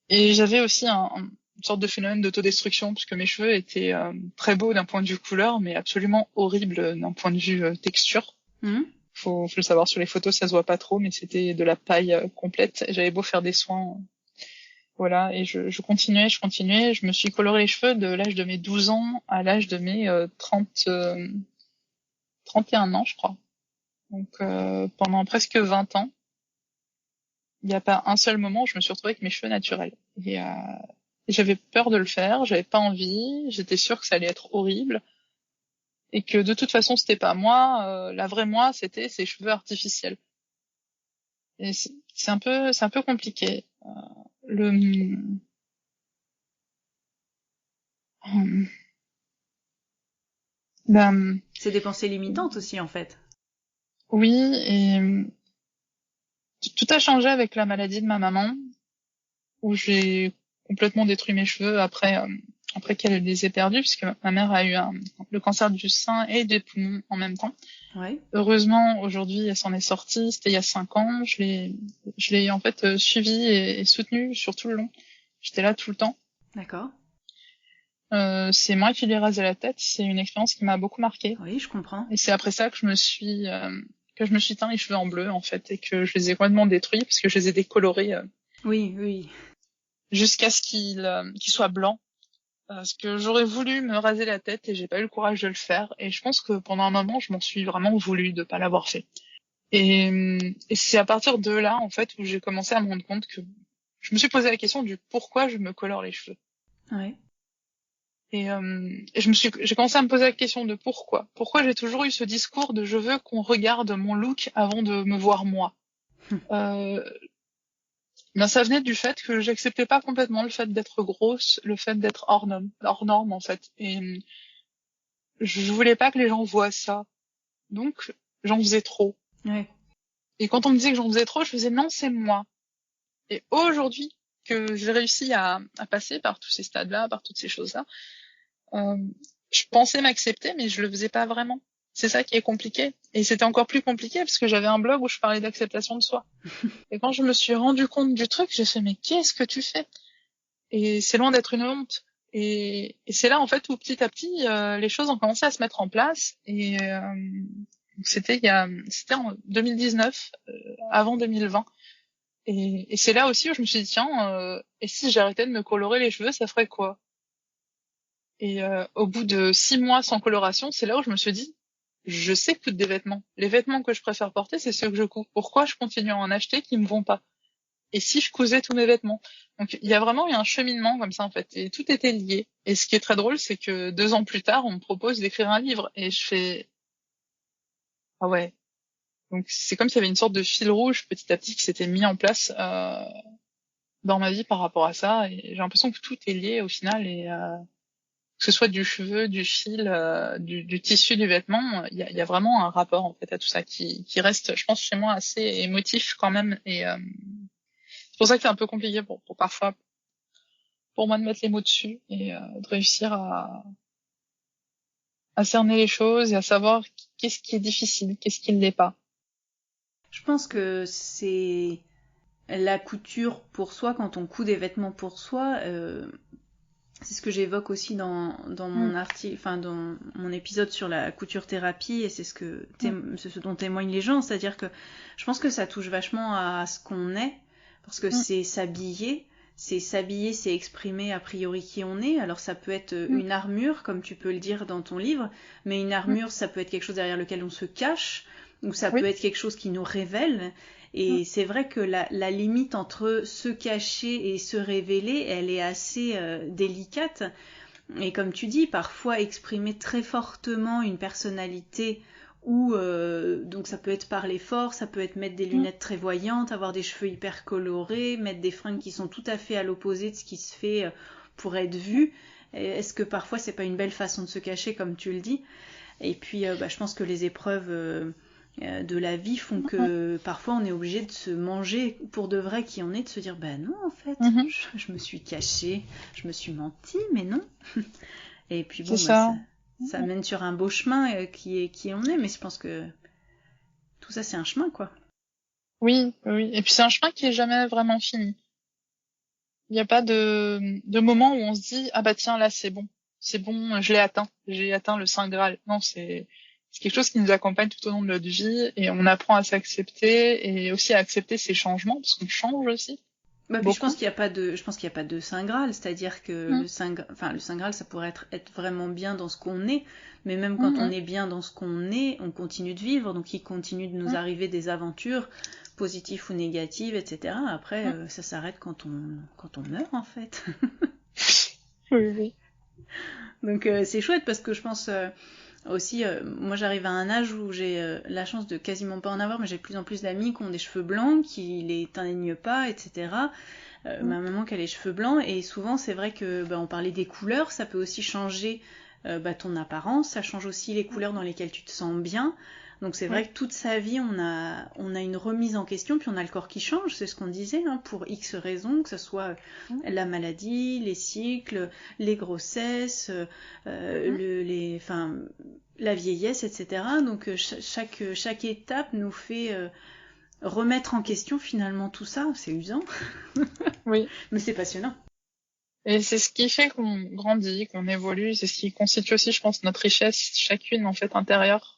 Et j'avais aussi une sorte de phénomène d'autodestruction, puisque mes cheveux étaient très beaux d'un point de vue couleur, mais absolument horribles d'un point de vue texture. Mmh. Faut le savoir, sur les photos, ça se voit pas trop, mais c'était de la paille complète. J'avais beau faire des soins, voilà, et je continuais. Je me suis coloré les cheveux de l'âge de mes 12 ans à l'âge de mes 31 ans, je crois. Donc pendant presque 20 ans. Il n'y a pas un seul moment où je me suis retrouvée avec mes cheveux naturels. Et j'avais peur de le faire, j'avais pas envie, j'étais sûre que ça allait être horrible et que de toute façon c'était pas moi. La vraie moi, c'était ces cheveux artificiels. Et c'est un peu compliqué. Le ben, C'est des pensées limitantes aussi, en fait. oui, et tout a changé avec la maladie de ma maman, où j'ai complètement détruit mes cheveux après après qu'elle les ait perdus, puisque ma mère a eu le cancer du sein et des poumons en même temps. Ouais. Heureusement, aujourd'hui, elle s'en est sortie. C'était il y a 5 ans. Je l'ai en fait suivie et soutenue sur tout le long. J'étais là tout le temps. D'accord. C'est moi qui lui ai rasé la tête. C'est une expérience qui m'a beaucoup marquée. Oui, je comprends. Et c'est après ça que je me suis teint les cheveux en bleu, en fait, et que je les ai complètement détruits parce que je les ai décolorés Oui. jusqu'à ce qu'ils soient blancs. Parce que j'aurais voulu me raser la tête et j'ai pas eu le courage de le faire. Et je pense que pendant un moment, je m'en suis vraiment voulu de pas l'avoir fait. Et c'est à partir de là, en fait, où j'ai commencé à me rendre compte que je me suis posé la question du pourquoi je me colore les cheveux. Ouais. Et j'ai commencé à me poser la question de pourquoi. Pourquoi j'ai toujours eu ce discours de je veux qu'on regarde mon look avant de me voir moi. Ben ça venait du fait que j'acceptais pas complètement le fait d'être grosse, le fait d'être hors norme en fait. Et je voulais pas que les gens voient ça. Donc j'en faisais trop. Ouais. Et quand on me disait que j'en faisais trop, je faisais non, c'est moi. Et aujourd'hui que j'ai réussi à passer par tous ces stades-là, par toutes ces choses-là, je pensais m'accepter, mais je le faisais pas vraiment. C'est ça qui est compliqué. Et c'était encore plus compliqué parce que j'avais un blog où je parlais d'acceptation de soi. Et quand je me suis rendu compte du truc, j'ai fait, mais qu'est-ce que tu fais? Et c'est loin d'être une honte. Et c'est là, en fait, où petit à petit, les choses ont commencé à se mettre en place. Et c'était en 2019, avant 2020. Et c'est là aussi où je me suis dit, tiens, et si j'arrêtais de me colorer les cheveux, ça ferait quoi? Et au bout de 6 mois sans coloration, c'est là où je me suis dit, je sais coudre des vêtements. Les vêtements que je préfère porter, c'est ceux que je couds. Pourquoi je continue à en acheter qui me vont pas? Et si je cousais tous mes vêtements? Donc il y a vraiment eu un cheminement comme ça en fait, et tout était lié. Et ce qui est très drôle, c'est que 2 ans plus tard, on me propose d'écrire un livre, et je fais ah ouais. Donc c'est comme s'il y avait une sorte de fil rouge petit à petit qui s'était mis en place dans ma vie par rapport à ça, et j'ai l'impression que tout est lié au final, et que ce soit du cheveu, du fil, du tissu du vêtement, il y a vraiment un rapport en fait à tout ça qui reste, je pense, chez moi assez émotif quand même, et c'est pour ça que c'est un peu compliqué pour parfois pour moi de mettre les mots dessus, et de réussir à cerner les choses et à savoir qu'est-ce qui est difficile, qu'est-ce qui ne l'est pas. Je pense que c'est la couture pour soi, quand on coud des vêtements pour soi, c'est ce que j'évoque aussi dans mon article, enfin dans mon épisode sur la couture thérapie, et c'est ce dont témoignent les gens, c'est-à-dire que je pense que ça touche vachement à ce qu'on est, parce que c'est s'habiller, c'est exprimer a priori qui on est. Alors ça peut être une armure, comme tu peux le dire dans ton livre, mais une armure, ça peut être quelque chose derrière lequel on se cache, ou ça peut être quelque chose qui nous révèle. Et c'est vrai que la limite entre se cacher et se révéler, elle est assez délicate. Et comme tu dis, parfois exprimer très fortement une personnalité, ou donc ça peut être parler fort, ça peut être mettre des lunettes très voyantes, avoir des cheveux hyper colorés, mettre des fringues qui sont tout à fait à l'opposé de ce qui se fait pour être vu. Est-ce que parfois c'est pas une belle façon de se cacher, comme tu le dis? Et puis je pense que les épreuves de la vie font que parfois on est obligé de se manger pour de vrai qui on est, de se dire ben non en fait, je me suis cachée, je me suis menti, mais non. Et puis bon, ça mène sur un beau chemin qui est qui on est, mais je pense que tout ça c'est un chemin quoi. Oui. Et puis c'est un chemin qui est jamais vraiment fini. Il n'y a pas de moment où on se dit ah bah tiens là c'est bon, je l'ai atteint, j'ai atteint le Saint Graal. Non, c'est quelque chose qui nous accompagne tout au long de notre vie, et on apprend à s'accepter et aussi à accepter ses changements parce qu'on change aussi. Bah, puis je pense qu'il n'y a pas de Saint Graal, c'est-à-dire que le Saint Graal, ça pourrait être vraiment bien dans ce qu'on est, mais même quand on est bien dans ce qu'on est, on continue de vivre, donc il continue de nous arriver des aventures, positives ou négatives, etc. Après, ça s'arrête quand on meurt, en fait. Oui. Donc c'est chouette parce que je pense aussi, moi j'arrive à un âge où j'ai la chance de quasiment pas en avoir, mais j'ai de plus en plus d'amis qui ont des cheveux blancs, qui les teignent pas, etc. Ma maman qui a les cheveux blancs, et souvent c'est vrai que on parlait des couleurs, ça peut aussi changer ton apparence, ça change aussi les couleurs dans lesquelles tu te sens bien. Donc c'est vrai que toute sa vie, on a une remise en question, puis on a le corps qui change, c'est ce qu'on disait, hein, pour X raisons, que ce soit la maladie, les cycles, les grossesses, la vieillesse, etc. Donc chaque étape nous fait remettre en question finalement tout ça. C'est usant, Oui. mais c'est passionnant. Et c'est ce qui fait qu'on grandit, qu'on évolue, c'est ce qui constitue aussi, je pense, notre richesse, chacune en fait intérieure.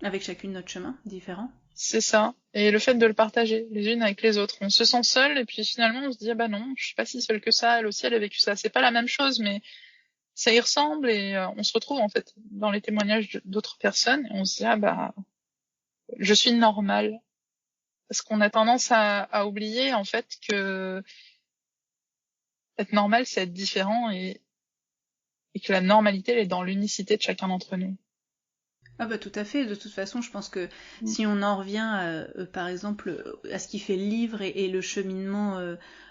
Avec chacune notre chemin différent. C'est ça. Et le fait de le partager les unes avec les autres. On se sent seul et puis finalement on se dit ah bah non, je suis pas si seule que ça, elle aussi elle a vécu ça. C'est pas la même chose mais ça y ressemble et on se retrouve en fait dans les témoignages d'autres personnes et on se dit ah bah je suis normale. Parce qu'on a tendance à oublier en fait que être normal c'est être différent et que la normalité elle est dans l'unicité de chacun d'entre nous. Ah bah tout à fait, de toute façon je pense que si on en revient par exemple à ce qui fait le livre et le cheminement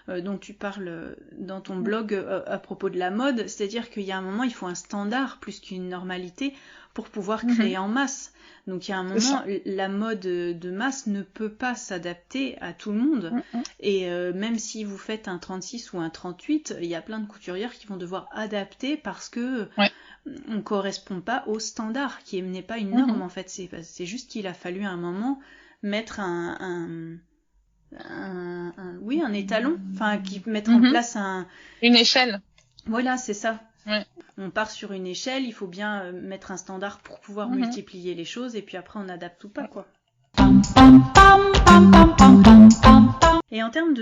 dont tu parles dans ton blog à propos de la mode, c'est-à-dire qu'il y a un moment il faut un standard plus qu'une normalité pour pouvoir créer en masse. Donc il y a un moment, la mode de masse ne peut pas s'adapter à tout le monde. Et même si vous faites un 36 ou un 38, il y a plein de couturières qui vont devoir adapter parce que on correspond pas au standard, qui n'est pas une norme en fait. C'est juste qu'il a fallu à un moment mettre un étalon, enfin mettre en place une échelle. Voilà, c'est ça. Ouais. On part sur une échelle, il faut bien mettre un standard pour pouvoir multiplier les choses et puis après on adapte ou pas quoi. Et en termes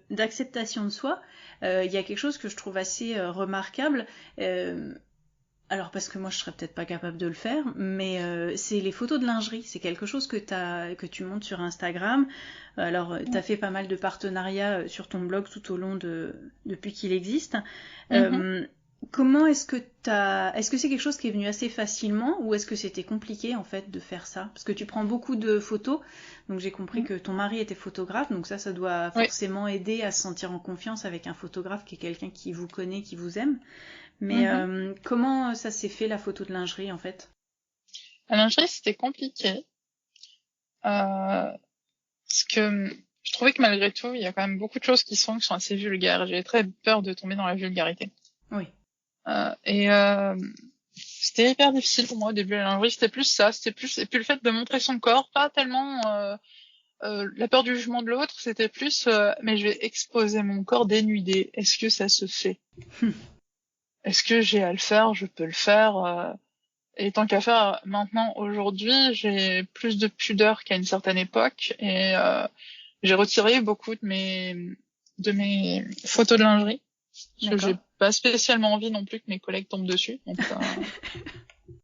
d'acceptation de soi, il y a quelque chose que je trouve assez remarquable. Alors parce que moi je serais peut-être pas capable de le faire, mais c'est les photos de lingerie. C'est quelque chose que tu montes sur Instagram. Alors t'as fait pas mal de partenariats sur ton blog tout au long depuis qu'il existe. Comment est-ce que c'est quelque chose qui est venu assez facilement ou est-ce que c'était compliqué en fait de faire ça? Parce que tu prends beaucoup de photos, donc j'ai compris que ton mari était photographe, donc ça doit forcément aider à se sentir en confiance avec un photographe qui est quelqu'un qui vous connaît, qui vous aime. Mais comment ça s'est fait la photo de lingerie en fait? La lingerie c'était compliqué parce que je trouvais que malgré tout il y a quand même beaucoup de choses qui sont assez vulgaires. J'ai très peur de tomber dans la vulgarité. Oui. C'était hyper difficile pour moi au début la lingerie. C'était plus ça, et puis le fait de montrer son corps, pas tellement la peur du jugement de l'autre, c'était plus mais je vais exposer mon corps dénudé. Est-ce que ça se fait? Est-ce que j'ai à le faire? Je peux le faire. Et tant qu'à faire, maintenant, aujourd'hui, j'ai plus de pudeur qu'à une certaine époque et j'ai retiré beaucoup de mes photos de lingerie. Parce que j'ai pas spécialement envie non plus que mes collègues tombent dessus. Donc,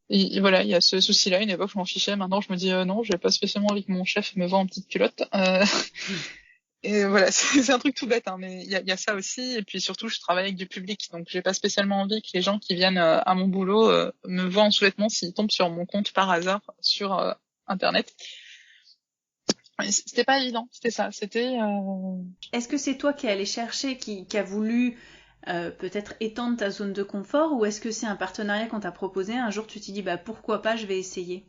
et voilà, il y a ce souci-là. Une époque, je m'en fichais. Maintenant, je me dis non, j'ai pas spécialement envie que mon chef me voie en petite culotte. Et voilà, c'est un truc tout bête, hein, mais il y a ça aussi. Et puis surtout, je travaille avec du public, donc j'ai pas spécialement envie que les gens qui viennent à mon boulot me voient en sous-vêtements s'ils tombent sur mon compte par hasard sur Internet. C'était pas évident, c'était ça. Est-ce que c'est toi qui es allé chercher, qui a voulu peut-être étendre ta zone de confort, ou est-ce que c'est un partenariat qu'on t'a proposé? Un jour, tu t'es dit bah pourquoi pas, je vais essayer.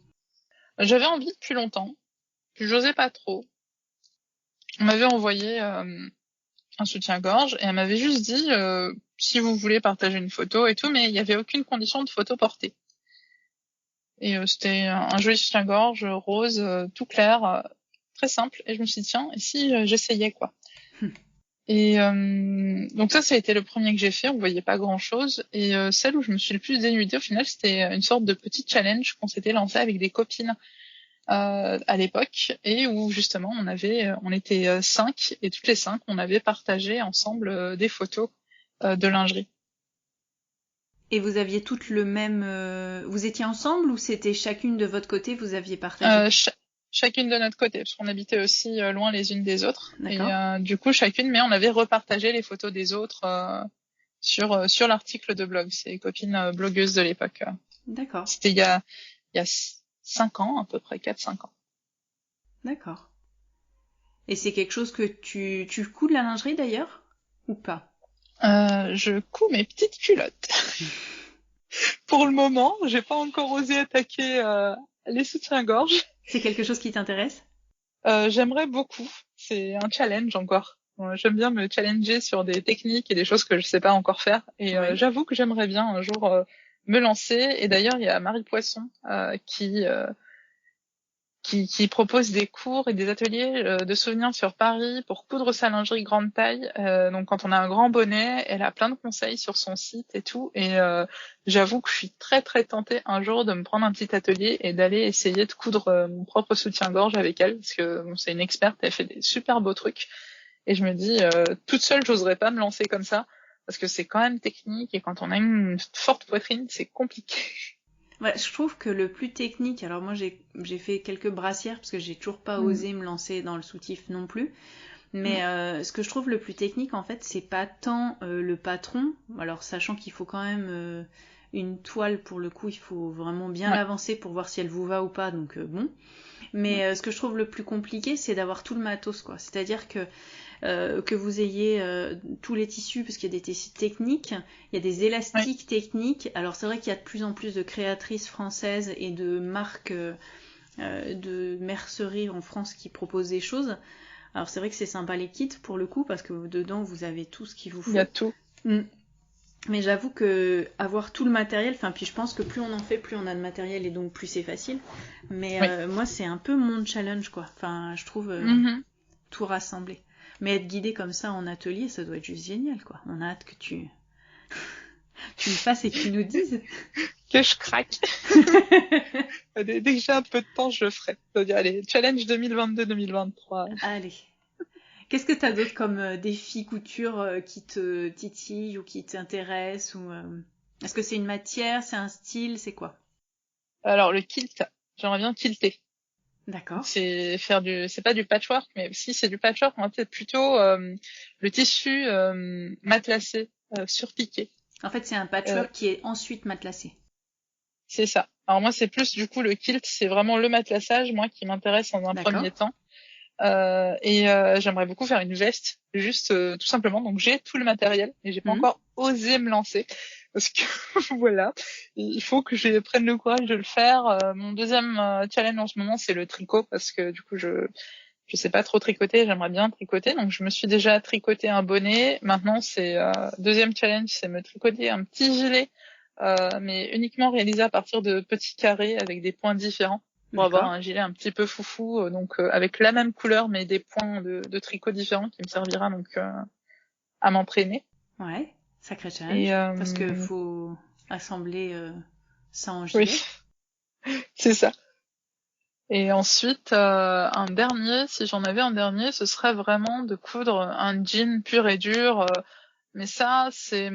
J'avais envie depuis longtemps, puis j'osais pas trop. On m'avait envoyé un soutien-gorge et elle m'avait juste dit si vous voulez partager une photo et tout, mais il y avait aucune condition de photo portée. Et c'était un joli soutien-gorge rose, tout clair, très simple. Et je me suis dit tiens, et si j'essayais quoi. Et donc ça a été le premier que j'ai fait. On voyait pas grand-chose. Et celle où je me suis le plus dénudée au final, c'était une sorte de petit challenge qu'on s'était lancé avec des copines à l'époque et où justement on était 5 et toutes les 5 on avait partagé ensemble des photos de lingerie. Et vous aviez toutes le même vous étiez ensemble ou c'était chacune de votre côté, vous aviez partagé chacune de notre côté parce qu'on habitait aussi loin les unes des autres. D'accord. Et du coup chacune, mais on avait repartagé les photos des autres sur l'article de blog. C'est les copines blogueuses de l'époque. D'accord. C'était il y a 5 ans, à peu près 4-5 ans. D'accord. Et c'est quelque chose que tu couds de la lingerie d'ailleurs? Ou pas? Je couds mes petites culottes. Pour le moment, j'ai pas encore osé attaquer les soutiens-gorge. C'est quelque chose qui t'intéresse? J'aimerais beaucoup. C'est un challenge encore. J'aime bien me challenger sur des techniques et des choses que je sais pas encore faire. Et Ouais. j'avoue que j'aimerais bien un jour me lancer. Et d'ailleurs, il y a Marie Poisson qui propose des cours et des ateliers de souvenirs sur Paris pour coudre sa lingerie grande taille. Donc quand on a un grand bonnet, elle a plein de conseils sur son site et tout. Et j'avoue que je suis très très tentée un jour de me prendre un petit atelier et d'aller essayer de coudre mon propre soutien-gorge avec elle, parce que bon, c'est une experte, elle fait des super beaux trucs. Et je me dis, toute seule, j'oserais pas me lancer comme ça, parce que c'est quand même technique, et quand on a une forte poitrine, c'est compliqué. Ouais, je trouve que le plus technique, alors moi j'ai fait quelques brassières parce que j'ai toujours pas Mm. osé me lancer dans le soutif non plus, mais ce que je trouve le plus technique en fait c'est pas tant le patron, alors sachant qu'il faut quand même une toile pour le coup, il faut vraiment bien Ouais. l'avancer pour voir si elle vous va ou pas, donc bon. Mais ce que je trouve le plus compliqué c'est d'avoir tout le matos quoi, c'est-à-dire que vous ayez tous les tissus, parce qu'il y a des tissus techniques, il y a des Ouais. élastiques techniques. Alors c'est vrai qu'il y a de plus en plus de créatrices françaises et de marques de mercerie en France qui proposent des choses. Alors c'est vrai que c'est sympa les kits pour le coup, parce que dedans vous avez tout ce qu'il vous Il y a faut. tout. Mm. Mais j'avoue que avoir tout le matériel, enfin puis je pense que plus on en fait, plus on a de matériel et donc plus c'est facile. Mais Oui. moi c'est un peu mon challenge quoi. Enfin je trouve Mhm. tout rassembler. Mais être guidé comme ça en atelier, ça doit être juste génial, quoi. On a hâte que tu le fasses et que tu nous dises. Que je craque. Dès que j'ai un peu de temps, je le ferai. Je veux dire, allez, challenge 2022-2023. Allez. Qu'est-ce que t'as d'autre comme défi couture qui te titille ou qui t'intéresse ou est-ce que c'est une matière, c'est un style, c'est quoi? Alors, le kilt. J'aimerais bien kilter. Donc, D'accord. c'est pas du patchwork, mais si c'est du patchwork, en fait, c'est plutôt le tissu matelassé, surpiqué. En fait, c'est un Euh, patchwork qui est ensuite matelassé. c'est ça. Alors moi, c'est plus du coup le kilt, c'est vraiment le matelassage, moi, qui m'intéresse en un D'accord. premier temps. J'aimerais beaucoup faire une veste, juste tout simplement. Donc j'ai tout le matériel, mais j'ai pas Hmm. encore osé me lancer parce que voilà, il faut que je prenne le courage de le faire. Mon deuxième challenge en ce moment, c'est le tricot parce que du coup je sais pas trop tricoter, j'aimerais bien tricoter. Donc je me suis déjà tricoté un bonnet. Maintenant c'est deuxième challenge, c'est me tricoter un petit gilet, mais uniquement réalisé à partir de petits carrés avec des points différents pour avoir D'accord. un gilet un petit peu foufou, donc avec la même couleur mais des points de tricot différents qui me servira donc à m'entraîner. Ouais. Sacré Et challenge. Parce que faut assembler ça en oui, gilet. c'est ça. Et ensuite, un dernier, si j'en avais un dernier, ce serait vraiment de coudre un jean pur et dur. Mais ça, c'est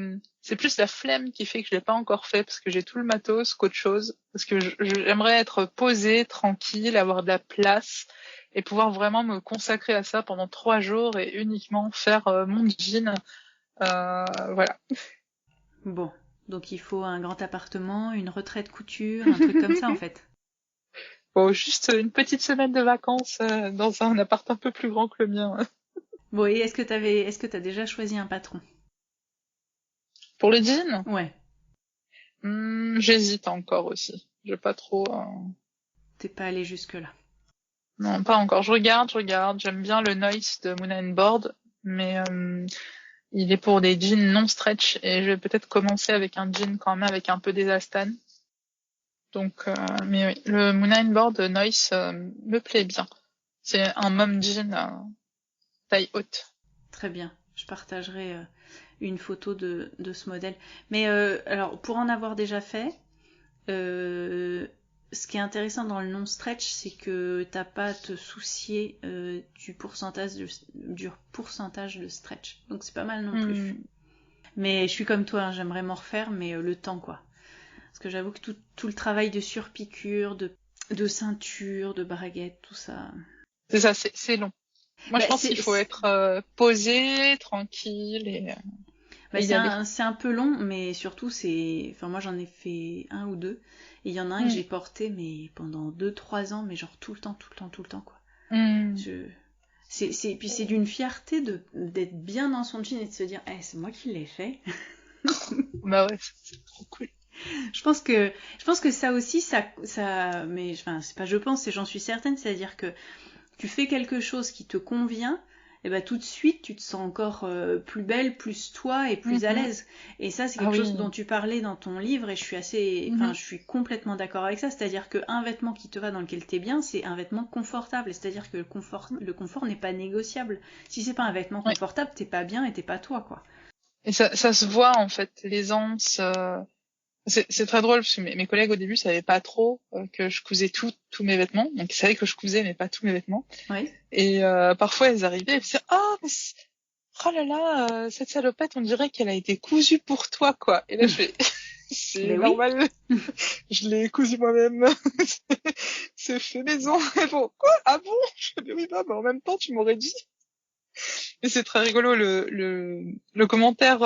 plus la flemme qui fait que je l'ai pas encore fait parce que j'ai tout le matos qu'autre chose. Parce que j'aimerais être posée, tranquille, avoir de la place et pouvoir vraiment me consacrer à ça pendant 3 jours et uniquement faire mon jean. Voilà. Bon. Donc il faut un grand appartement, une retraite couture, un truc comme ça en fait. Bon, juste une petite semaine de vacances dans un appart un peu plus grand que le mien. Bon, et est-ce que t'as déjà choisi un patron? Pour le jean, Ouais, j'hésite encore aussi. Je vais pas trop. t'es pas allé jusque-là. Non, pas encore. Je regarde. J'aime bien le Noise de Moon and Board, mais il est pour des jeans non stretch et je vais peut-être commencer avec un jean quand même avec un peu d'élastane. Donc, mais oui, le Moon and Board Noise me plaît bien. C'est un mom jean taille haute. Très bien. Je partagerai une photo de ce modèle. Mais alors, pour en avoir déjà fait, euh, ce qui est intéressant dans le non-stretch, c'est que t'as pas à te soucier du pourcentage de stretch. Donc c'est pas mal non plus. Hmm, Mais je suis comme toi, hein, j'aimerais m'en refaire, mais le temps quoi. Parce que j'avoue que tout le travail de surpiqûre, de ceinture, de braguette, tout ça. c'est ça, c'est long. Moi, je Bah, pense qu'il faut être posé, tranquille et y aller. c'est un peu long, mais surtout c'est. Enfin, moi j'en ai fait un ou deux. Et il y en a un que Hmm, j'ai porté, mais pendant 2 3 ans, mais genre tout le temps, tout le temps, tout le temps, quoi. hmm. Je... Puis c'est d'une fierté d'être bien dans son jean et de se dire, eh, c'est moi qui l'ai fait. Bah ouais, c'est trop cool. Je pense que ça aussi, mais enfin, c'est pas je pense, c'est j'en suis certaine, c'est-à-dire que tu fais quelque chose qui te convient, et ben tout de suite tu te sens encore plus belle, plus toi et plus à Mhm. l'aise. Et ça, c'est Ah quelque chose oui. dont tu parlais dans ton livre et enfin, Mhm. je suis complètement d'accord avec ça. C'est-à-dire qu'un vêtement qui te va, dans lequel t'es bien, c'est un vêtement confortable. C'est-à-dire que le confort n'est pas négociable. Si c'est pas un vêtement Ouais. confortable, t'es pas bien et t'es pas toi, quoi. Et ça se voit en fait, l'aisance. C'est très drôle parce que mes collègues au début savaient pas trop que je cousais tous mes vêtements. Donc ils savaient que je cousais mais pas tous mes vêtements. Oui. Et parfois elles arrivaient et disaient ah mais oh là là cette salopette on dirait qu'elle a été cousue pour toi quoi. Et là je fais c'est Ben oui. normal, je l'ai cousue moi-même. C'est fait maison. Elles font quoi ah bon? Je fais oui bah en même temps tu m'aurais dit. Et c'est très rigolo le commentaire.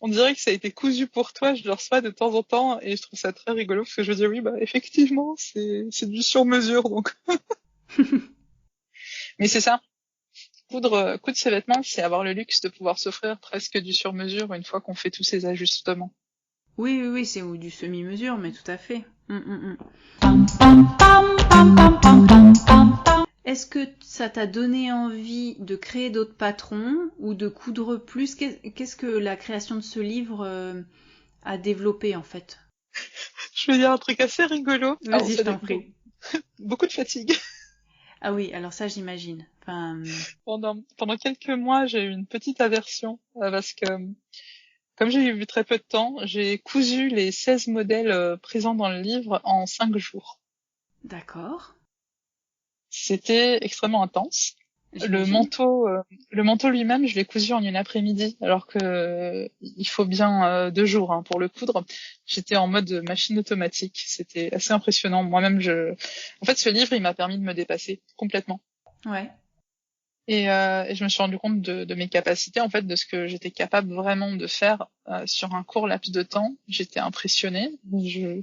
On dirait que ça a été cousu pour toi, je le reçois de temps en temps et je trouve ça très rigolo parce que je me dis oui bah effectivement c'est du sur mesure donc. Mais c'est ça, coudre ses vêtements, c'est avoir le luxe de pouvoir s'offrir presque du sur mesure une fois qu'on fait tous ces ajustements. Oui, oui, oui, c'est ou du semi-mesure, mais tout à fait. Est-ce que ça t'a donné envie de créer d'autres patrons ou de coudre plus? Qu'est-ce que la création de ce livre a développé en fait? Je vais dire un truc assez rigolo. Alors Vas-y, je ça t'en dépend. prie. Beaucoup de fatigue. Ah oui, alors ça j'imagine. Enfin, Pendant quelques mois, j'ai eu une petite aversion parce que comme j'ai eu très peu de temps, j'ai cousu les 16 modèles présents dans le livre en 5 jours. d'accord, C'était extrêmement intense. Le j'imagine. manteau, euh, le manteau lui-même, je l'ai cousu en une après-midi, alors que il faut bien 2 jours hein, pour le coudre. J'étais en mode machine automatique. C'était assez impressionnant. Moi-même, en fait, ce livre, il m'a permis de me dépasser complètement. Ouais. Et je me suis rendu compte de mes capacités, en fait, de ce que j'étais capable vraiment de faire sur un court laps de temps. J'étais impressionnée. Je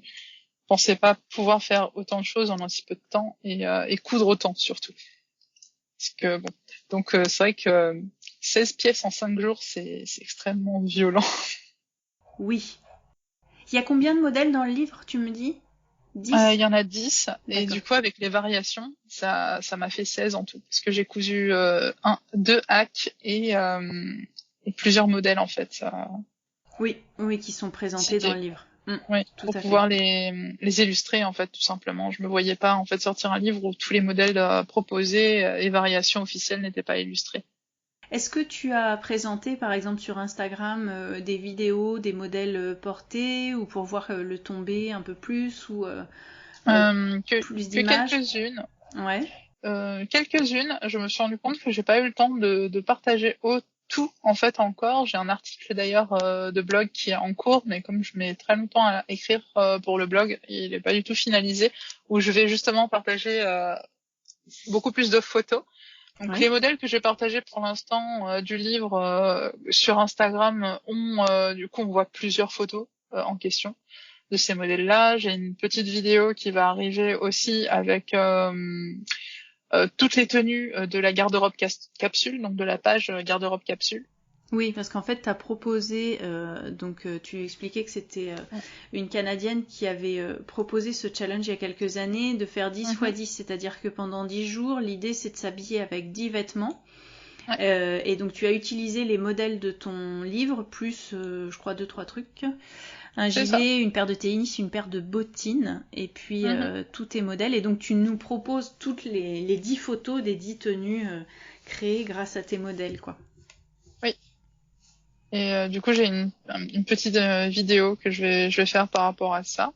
pensais pas pouvoir faire autant de choses en un si peu de temps et coudre autant surtout. Parce que bon, donc c'est vrai que 16 pièces en 5 jours, c'est extrêmement violent. Oui. Il y a combien de modèles dans le livre, tu me dis? Il 10. y en a 10 et D'accord. du coup avec les variations, ça m'a fait 16 en tout parce que j'ai cousu 2 hacks et plusieurs modèles en fait. Oui, oui, qui sont présentés dans le C'était livre. ouais, Tout pour à fait. pouvoir les illustrer en fait tout simplement. Je me voyais pas en fait sortir un livre où tous les modèles proposés et variations officielles n'étaient pas illustrés. Est-ce que tu as présenté, par exemple, sur Instagram, des vidéos, des modèles portés, ou pour voir le tombé un peu plus, ou plus Que d'images? quelques-unes. Ouais, Quelques-unes, je me suis rendu compte que j'ai pas eu le temps de partager tout en fait encore. J'ai un article d'ailleurs de blog qui est en cours, mais comme je mets très longtemps à écrire pour le blog, il est pas du tout finalisé, où je vais justement partager beaucoup plus de photos. Donc les ouais, modèles que j'ai partagés pour l'instant du livre sur Instagram du coup on voit plusieurs photos en question de ces modèles-là. J'ai une petite vidéo qui va arriver aussi avec toutes les tenues de la garde-robe capsule, donc de la page garde-robe capsule. oui, parce qu'en fait, tu as proposé, donc tu expliquais que c'était une Canadienne qui avait proposé ce challenge il y a quelques années de faire 10 fois Mhm. 10, c'est-à-dire que pendant 10 jours, l'idée c'est de s'habiller avec 10 vêtements. Ouais, Et donc tu as utilisé les modèles de ton livre, plus je crois deux trois trucs. Un c'est ça. gilet, une paire de tennis, une paire de bottines, et puis Mhm. tous tes modèles. Et donc tu nous proposes toutes les 10 photos des 10 tenues créées grâce à tes modèles, quoi. Oui. Et du coup, j'ai une petite vidéo que je vais faire par rapport à ça.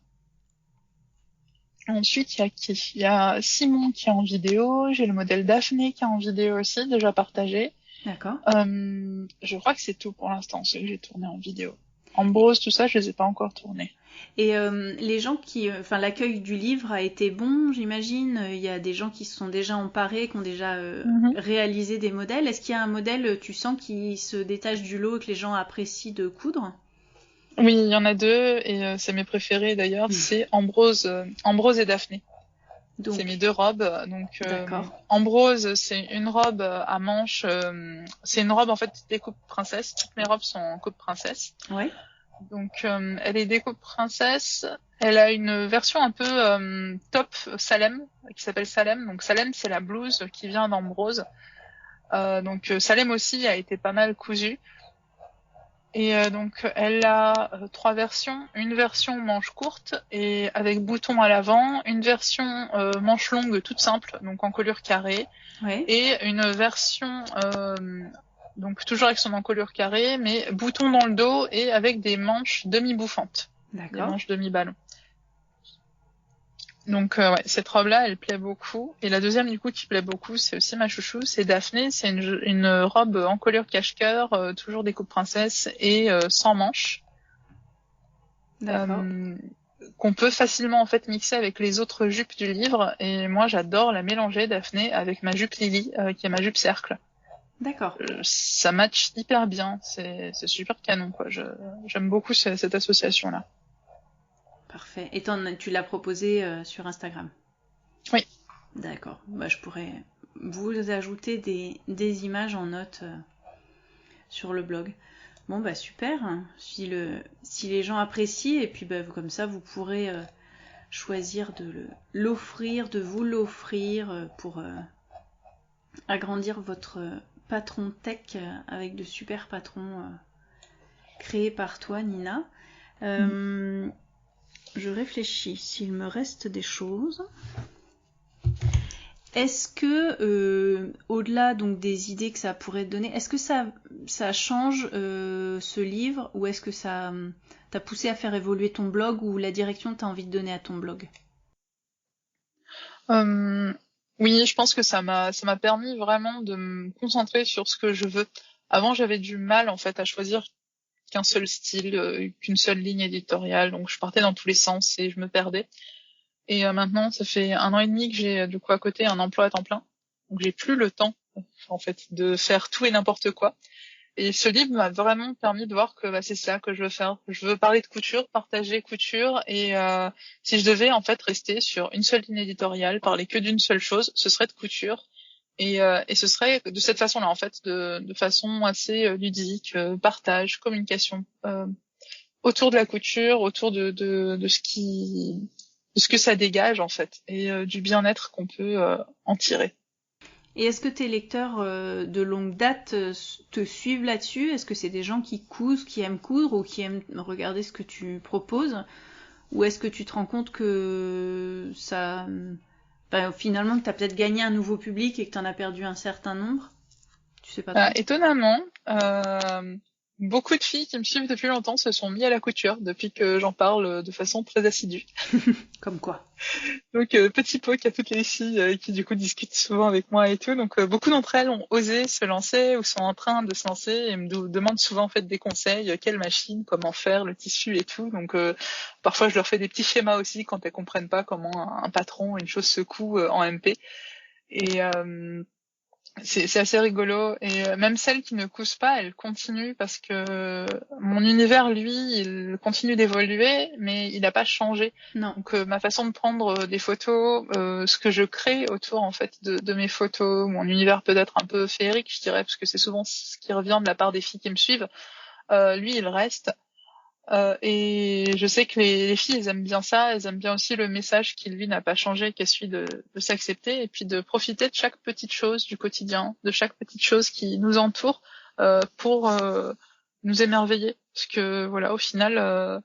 Ensuite, il y a qui? Il y a Simon qui est en vidéo. J'ai le modèle Daphné qui est en vidéo aussi, déjà partagé. D'accord. Je crois que c'est tout pour l'instant, ce que j'ai tourné en vidéo. Ambrose, tout ça, je les ai pas encore tournés. Et les gens enfin l'accueil du livre a été bon, j'imagine. Il y a des gens qui se sont déjà emparés, qui ont déjà Mhm. réalisé des modèles. Est-ce qu'il y a un modèle, tu sens, qui se détache du lot et que les gens apprécient de coudre? Oui, il y en a deux, et c'est mes préférés d'ailleurs, c'est Ambrose et Daphné. C'est mes Donc, deux robes. Donc d'accord. Ambrose, c'est une robe à manches. C'est une robe en fait découpe princesse. Toutes mes robes sont en coupe princesse. Ouais. Donc, elle est déco princesse. Elle a une version un peu top Salem, qui s'appelle Salem. Donc, Salem, c'est la blouse qui vient d'Ambrose. Donc, Salem aussi a été pas mal cousue. Et donc, elle a 3 versions. Une version manche courte et avec bouton à l'avant. Une version manche longue toute simple, donc en colure carrée. Ouais. Et une version, donc toujours avec son encolure carrée, mais bouton dans le dos et avec des manches demi-bouffantes. D'accord. Des manches demi-ballon. Donc ouais, cette robe-là, elle plaît beaucoup. Et la deuxième, du coup, qui plaît beaucoup, c'est aussi ma chouchou, c'est Daphné. C'est une robe encolure cache-cœur, toujours découpe princesse et sans manches. D'accord. Qu'on peut facilement en fait mixer avec les autres jupes du livre. Et moi, j'adore la mélanger, Daphné, avec ma jupe Lily, qui est ma jupe cercle. D'accord. Ça match hyper bien, c'est super canon, quoi. J'aime beaucoup cette association-là. Parfait. Et tu l'as proposé sur Instagram? Oui. D'accord. Bah, je pourrais vous ajouter des images en note sur le blog. Bon, bah super. Si les gens apprécient, et puis bah, comme ça, vous pourrez choisir de vous l'offrir pour agrandir votre patron tech avec de super patrons créés par toi, Nina. Je réfléchis s'il me reste des choses. Est-ce que, au-delà donc des idées que ça pourrait te donner, est-ce que ça change ce livre, ou est-ce que ça t'a poussé à faire évoluer ton blog, ou la direction que tu as envie de donner à ton blog? Oui, je pense que ça m'a permis vraiment de me concentrer sur ce que je veux. Avant, j'avais du mal en fait à choisir qu'un seul style, qu'une seule ligne éditoriale, donc je partais dans tous les sens et je me perdais. Et maintenant, ça fait 1 an et demi que j'ai du coup à côté un emploi à temps plein, donc j'ai plus le temps en fait de faire tout et n'importe quoi. Et ce livre m'a vraiment permis de voir que bah, c'est ça que je veux faire. Je veux parler de couture, partager couture, et si je devais en fait rester sur une seule ligne éditoriale, parler que d'une seule chose, ce serait de couture. Et ce serait de cette façon-là, en fait, de façon assez ludique, partage, communication, autour de la couture, autour de ce que ça dégage, en fait, et du bien-être qu'on peut en tirer. Et est-ce que tes lecteurs de longue date te suivent là-dessus? Est-ce que c'est des gens qui cousent, qui aiment coudre, ou qui aiment regarder ce que tu proposes? Ou est-ce que tu te rends compte que ça... Ben, finalement, que tu as peut-être gagné un nouveau public et que tu en as perdu un certain nombre? Tu sais pas trop. Étonnamment, beaucoup de filles qui me suivent depuis longtemps se sont mis à la couture depuis que j'en parle de façon très assidue. Comme quoi. Donc petit poke à toutes les filles qui du coup discutent souvent avec moi et tout. Donc beaucoup d'entre elles ont osé se lancer ou sont en train de se lancer et me demandent souvent en fait des conseils, quelle machine, comment faire le tissu et tout. Donc parfois je leur fais des petits schémas aussi quand elles comprennent pas comment un patron, une chose se coud en MP. Et c'est assez rigolo, et même celles qui ne cousent pas, elles continuent parce que mon univers, lui, il continue d'évoluer, mais il n'a pas changé. Non. Donc ma façon de prendre des photos, ce que je crée autour en fait de mes photos, mon univers peut être un peu féerique, je dirais, parce que c'est souvent ce qui revient de la part des filles qui me suivent. Lui, il reste. Et je sais que les filles, elles aiment bien ça, elles aiment bien aussi le message qui, lui, n'a pas changé, qui est celui de s'accepter et puis de profiter de chaque petite chose du quotidien, de chaque petite chose qui nous entoure pour nous émerveiller. Parce que, voilà, au final,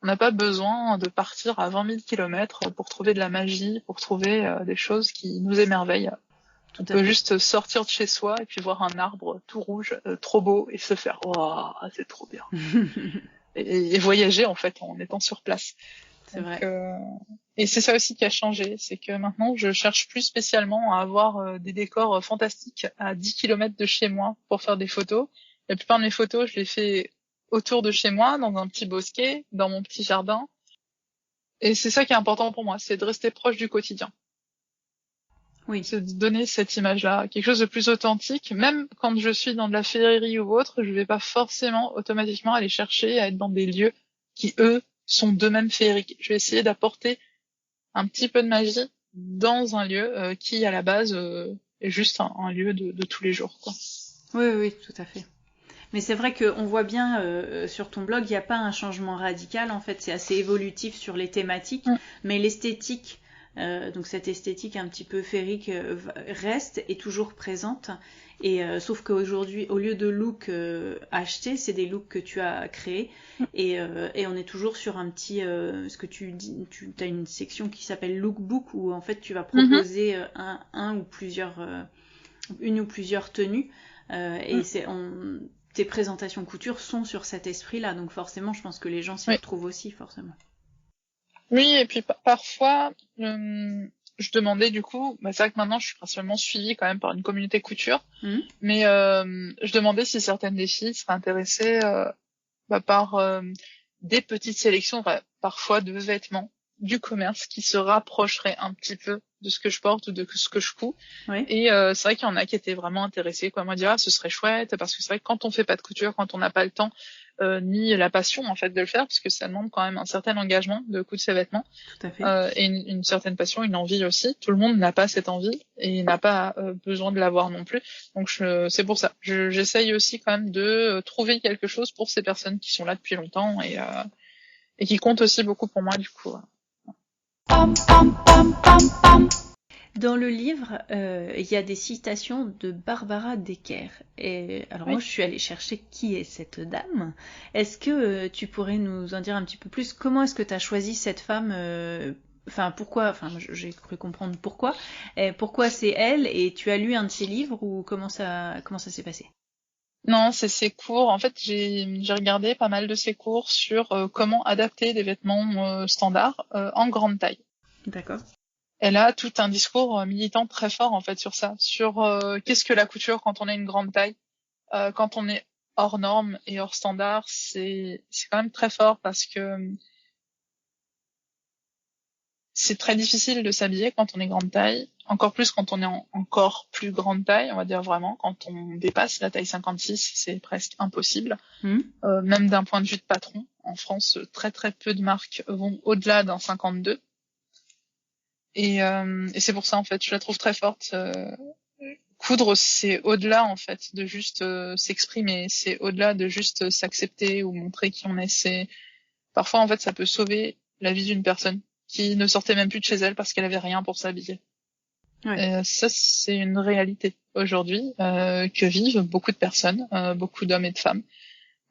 on n'a pas besoin de partir à 20 000 kilomètres pour trouver de la magie, pour trouver des choses qui nous émerveillent. Tout On à peut fait. juste sortir de chez soi et puis voir un arbre tout rouge, trop beau, et se faire « Waouh, c'est trop bien !» et voyager en fait en étant sur place. C'est Donc, vrai. et c'est ça aussi qui a changé, c'est que maintenant je cherche plus spécialement à avoir des décors fantastiques à 10 kilomètres de chez moi pour faire des photos. La plupart de mes photos, je les fais autour de chez moi, dans un petit bosquet, dans mon petit jardin. Et c'est ça qui est important pour moi, c'est de rester proche du quotidien. Oui. C'est de donner cette image-là, quelque chose de plus authentique. Même quand je suis dans de la féerie ou autre, je vais pas forcément automatiquement aller chercher à être dans des lieux qui, eux, sont d'eux-mêmes féeriques. Je vais essayer d'apporter un petit peu de magie dans un lieu qui, à la base, est juste un lieu de tous les jours, quoi. Oui, oui, tout à fait. Mais c'est vrai qu'on voit bien sur ton blog, il n'y a pas un changement radical. En fait, c'est assez évolutif sur les thématiques, mais l'esthétique, donc cette esthétique un petit peu féerique, reste, est toujours présente. Et sauf qu'aujourd'hui, au lieu de looks achetés, c'est des looks que tu as créés. Et on est toujours sur un petit... ce que tu dis, tu as une section qui s'appelle Lookbook, où en fait tu vas proposer un ou plusieurs... une ou plusieurs tenues. Et tes présentations couture sont sur cet esprit-là. Donc forcément, je pense que les gens s'y retrouvent aussi, forcément. Oui, et puis parfois, je demandais du coup, c'est vrai que maintenant je suis principalement suivie quand même par une communauté couture, mais je demandais si certaines des filles seraient intéressées par des petites sélections, parfois de vêtements du commerce qui se rapprocheraient un petit peu de ce que je porte ou de ce que je couds. Oui. Et c'est vrai qu'il y en a qui étaient vraiment intéressés, quoi. Moi, dire ce serait chouette, parce que c'est vrai que quand on fait pas de couture, quand on n'a pas le temps ni la passion en fait de le faire, parce que ça demande quand même un certain engagement de coudre ses vêtements. Tout à fait. Et une certaine passion, une envie aussi. Tout le monde n'a pas cette envie et n'a pas besoin de l'avoir non plus. Donc c'est pour ça. J'essaye aussi quand même de trouver quelque chose pour ces personnes qui sont là depuis longtemps et qui comptent aussi beaucoup pour moi du coup. Dans le livre, il y a des citations de Barbara Dekker. Et alors moi, je suis allée chercher qui est cette dame. Est-ce que tu pourrais nous en dire un petit peu plus? Comment est-ce que tu as choisi cette femme? Pourquoi? Enfin, j'ai cru comprendre pourquoi. Pourquoi c'est elle? Et tu as lu un de ses livres ou comment ça s'est passé? Non, c'est ses cours. En fait, j'ai regardé pas mal de ses cours sur comment adapter des vêtements standards en grande taille. D'accord. Elle a tout un discours militant très fort en fait sur ça, sur qu'est-ce que la couture quand on a une grande taille, quand on est hors norme et hors standard, c'est quand même très fort parce que c'est très difficile de s'habiller quand on est grande taille, encore plus quand on est en encore plus grande taille, on va dire vraiment, quand on dépasse la taille 56, c'est presque impossible, même d'un point de vue de patron. En France, très très peu de marques vont au-delà d'un 52. Et c'est pour ça en fait, je la trouve très forte. Coudre, c'est au-delà en fait de juste s'exprimer, c'est au-delà de juste s'accepter ou montrer qui on est. C'est parfois en fait ça peut sauver la vie d'une personne qui ne sortait même plus de chez elle parce qu'elle avait rien pour s'habiller. Ouais. Ça c'est une réalité aujourd'hui que vivent beaucoup de personnes, beaucoup d'hommes et de femmes.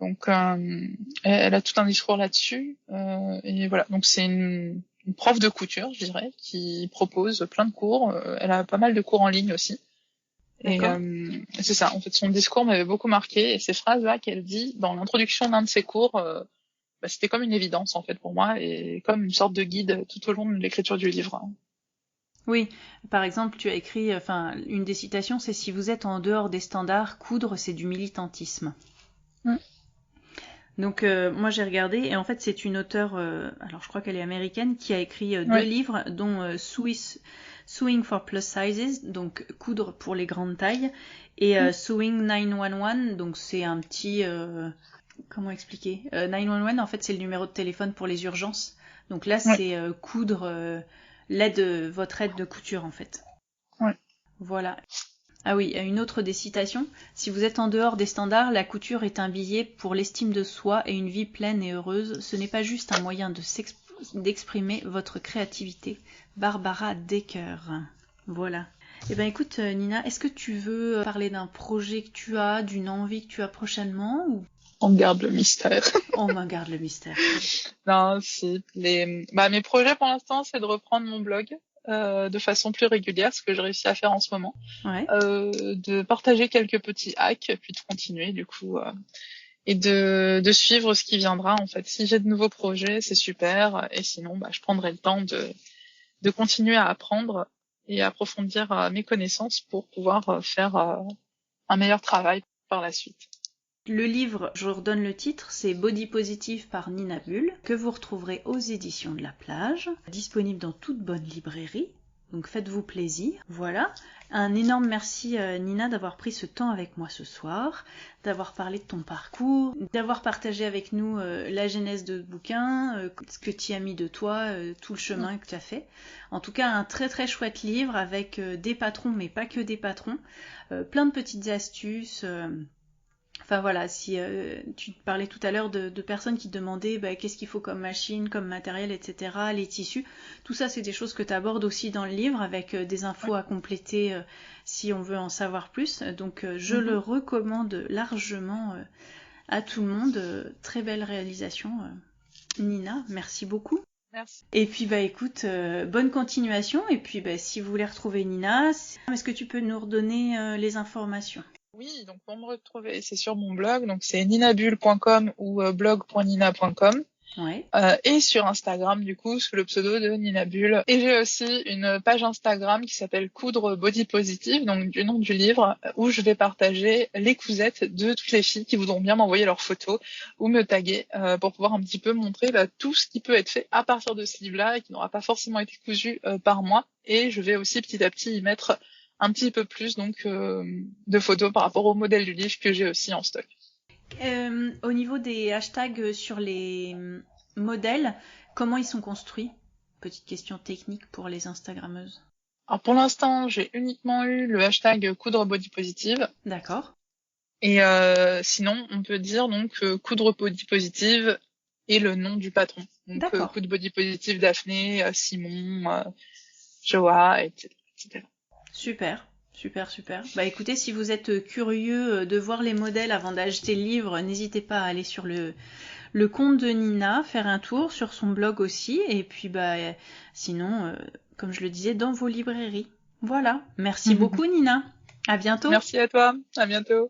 Donc elle a tout un discours là-dessus et voilà. Donc c'est une prof de couture, je dirais, qui propose plein de cours. Elle a pas mal de cours en ligne aussi. Et c'est ça, en fait, son discours m'avait beaucoup marqué. Et ces phrases-là qu'elle dit dans l'introduction d'un de ses cours, c'était comme une évidence, en fait, pour moi, et comme une sorte de guide tout au long de l'écriture du livre. Oui, par exemple, tu as écrit, une des citations, c'est « Si vous êtes en dehors des standards, coudre, c'est du militantisme ». Donc moi j'ai regardé et en fait c'est une auteure, alors je crois qu'elle est américaine, qui a écrit deux livres dont Sewing for Plus Sizes, donc coudre pour les grandes tailles, et Sewing 911, donc c'est un petit... comment expliquer 911 en fait c'est le numéro de téléphone pour les urgences. Donc là c'est coudre votre aide de couture en fait. Voilà. Ah oui, une autre des citations. Si vous êtes en dehors des standards, la couture est un billet pour l'estime de soi et une vie pleine et heureuse. Ce n'est pas juste un moyen d'exprimer votre créativité. Barbara Dekker. Voilà. Eh bien écoute Nina, est-ce que tu veux parler d'un projet que tu as, d'une envie que tu as prochainement ou... On garde le mystère. On garde le mystère. Non, si. Mes projets pour l'instant, c'est de reprendre mon blog. De façon plus régulière, ce que j'ai réussi à faire en ce moment, de partager quelques petits hacks, puis de continuer du coup, et de suivre ce qui viendra en fait. Si j'ai de nouveaux projets, c'est super, et sinon, je prendrai le temps de continuer à apprendre et à approfondir mes connaissances pour pouvoir faire un meilleur travail par la suite. Le livre, je redonne le titre, c'est Body Positive par Nina Bull, que vous retrouverez aux éditions de la plage, disponible dans toute bonne librairie, donc faites-vous plaisir. Voilà, un énorme merci Nina d'avoir pris ce temps avec moi ce soir, d'avoir parlé de ton parcours, d'avoir partagé avec nous la genèse de bouquin, ce que tu as mis de toi, tout le chemin que tu as fait. En tout cas, un très très chouette livre avec des patrons, mais pas que des patrons, plein de petites astuces... Enfin voilà, si tu parlais tout à l'heure de personnes qui te demandaient qu'est-ce qu'il faut comme machine, comme matériel, etc., les tissus, tout ça c'est des choses que tu abordes aussi dans le livre avec des infos à compléter si on veut en savoir plus. Donc je le recommande largement à tout le monde. Très belle réalisation, Nina, merci beaucoup. Merci. Et puis écoute, bonne continuation. Et puis si vous voulez retrouver Nina, est-ce que tu peux nous redonner les informations? Oui, donc pour me retrouver, c'est sur mon blog, donc c'est ninabulle.com ou blog.nina.com. Ouais. Et sur Instagram, du coup, sous le pseudo de Nina Bulle. Et j'ai aussi une page Instagram qui s'appelle Coudre Body Positive, donc du nom du livre, où je vais partager les cousettes de toutes les filles qui voudront bien m'envoyer leurs photos ou me taguer pour pouvoir un petit peu montrer tout ce qui peut être fait à partir de ce livre-là et qui n'aura pas forcément été cousu par moi. Et je vais aussi petit à petit y mettre un petit peu plus donc de photos par rapport au modèle du livre que j'ai aussi en stock. Au niveau des hashtags sur les modèles, comment ils sont construits? Petite question technique pour les Instagrammeuses. Alors pour l'instant, j'ai uniquement eu le hashtag coudre body positive. D'accord. Et sinon, on peut dire donc coudre body positive et le nom du patron. Donc coudre body positive Daphné, Simon, Joa, etc. Super. Super. Écoutez, si vous êtes curieux de voir les modèles avant d'acheter le livre, n'hésitez pas à aller sur le compte de Nina, faire un tour sur son blog aussi, et puis sinon, comme je le disais, dans vos librairies. Voilà. Merci beaucoup Nina. À bientôt. Merci à toi. À bientôt.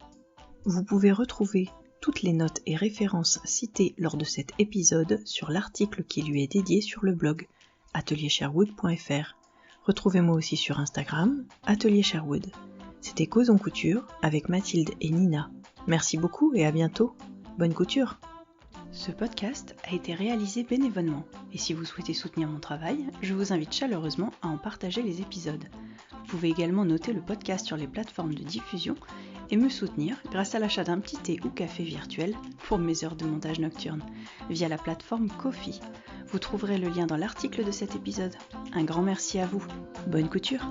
Vous pouvez retrouver toutes les notes et références citées lors de cet épisode sur l'article qui lui est dédié sur le blog ateliersherwood.fr. Retrouvez-moi aussi sur Instagram, Atelier Sherwood. C'était Causons Couture avec Mathilde et Nina. Merci beaucoup et à bientôt. Bonne couture! Ce podcast a été réalisé bénévolement et si vous souhaitez soutenir mon travail, je vous invite chaleureusement à en partager les épisodes. Vous pouvez également noter le podcast sur les plateformes de diffusion et me soutenir grâce à l'achat d'un petit thé ou café virtuel pour mes heures de montage nocturne via la plateforme Ko-fi. Vous trouverez le lien dans l'article de cet épisode. Un grand merci à vous. Bonne couture!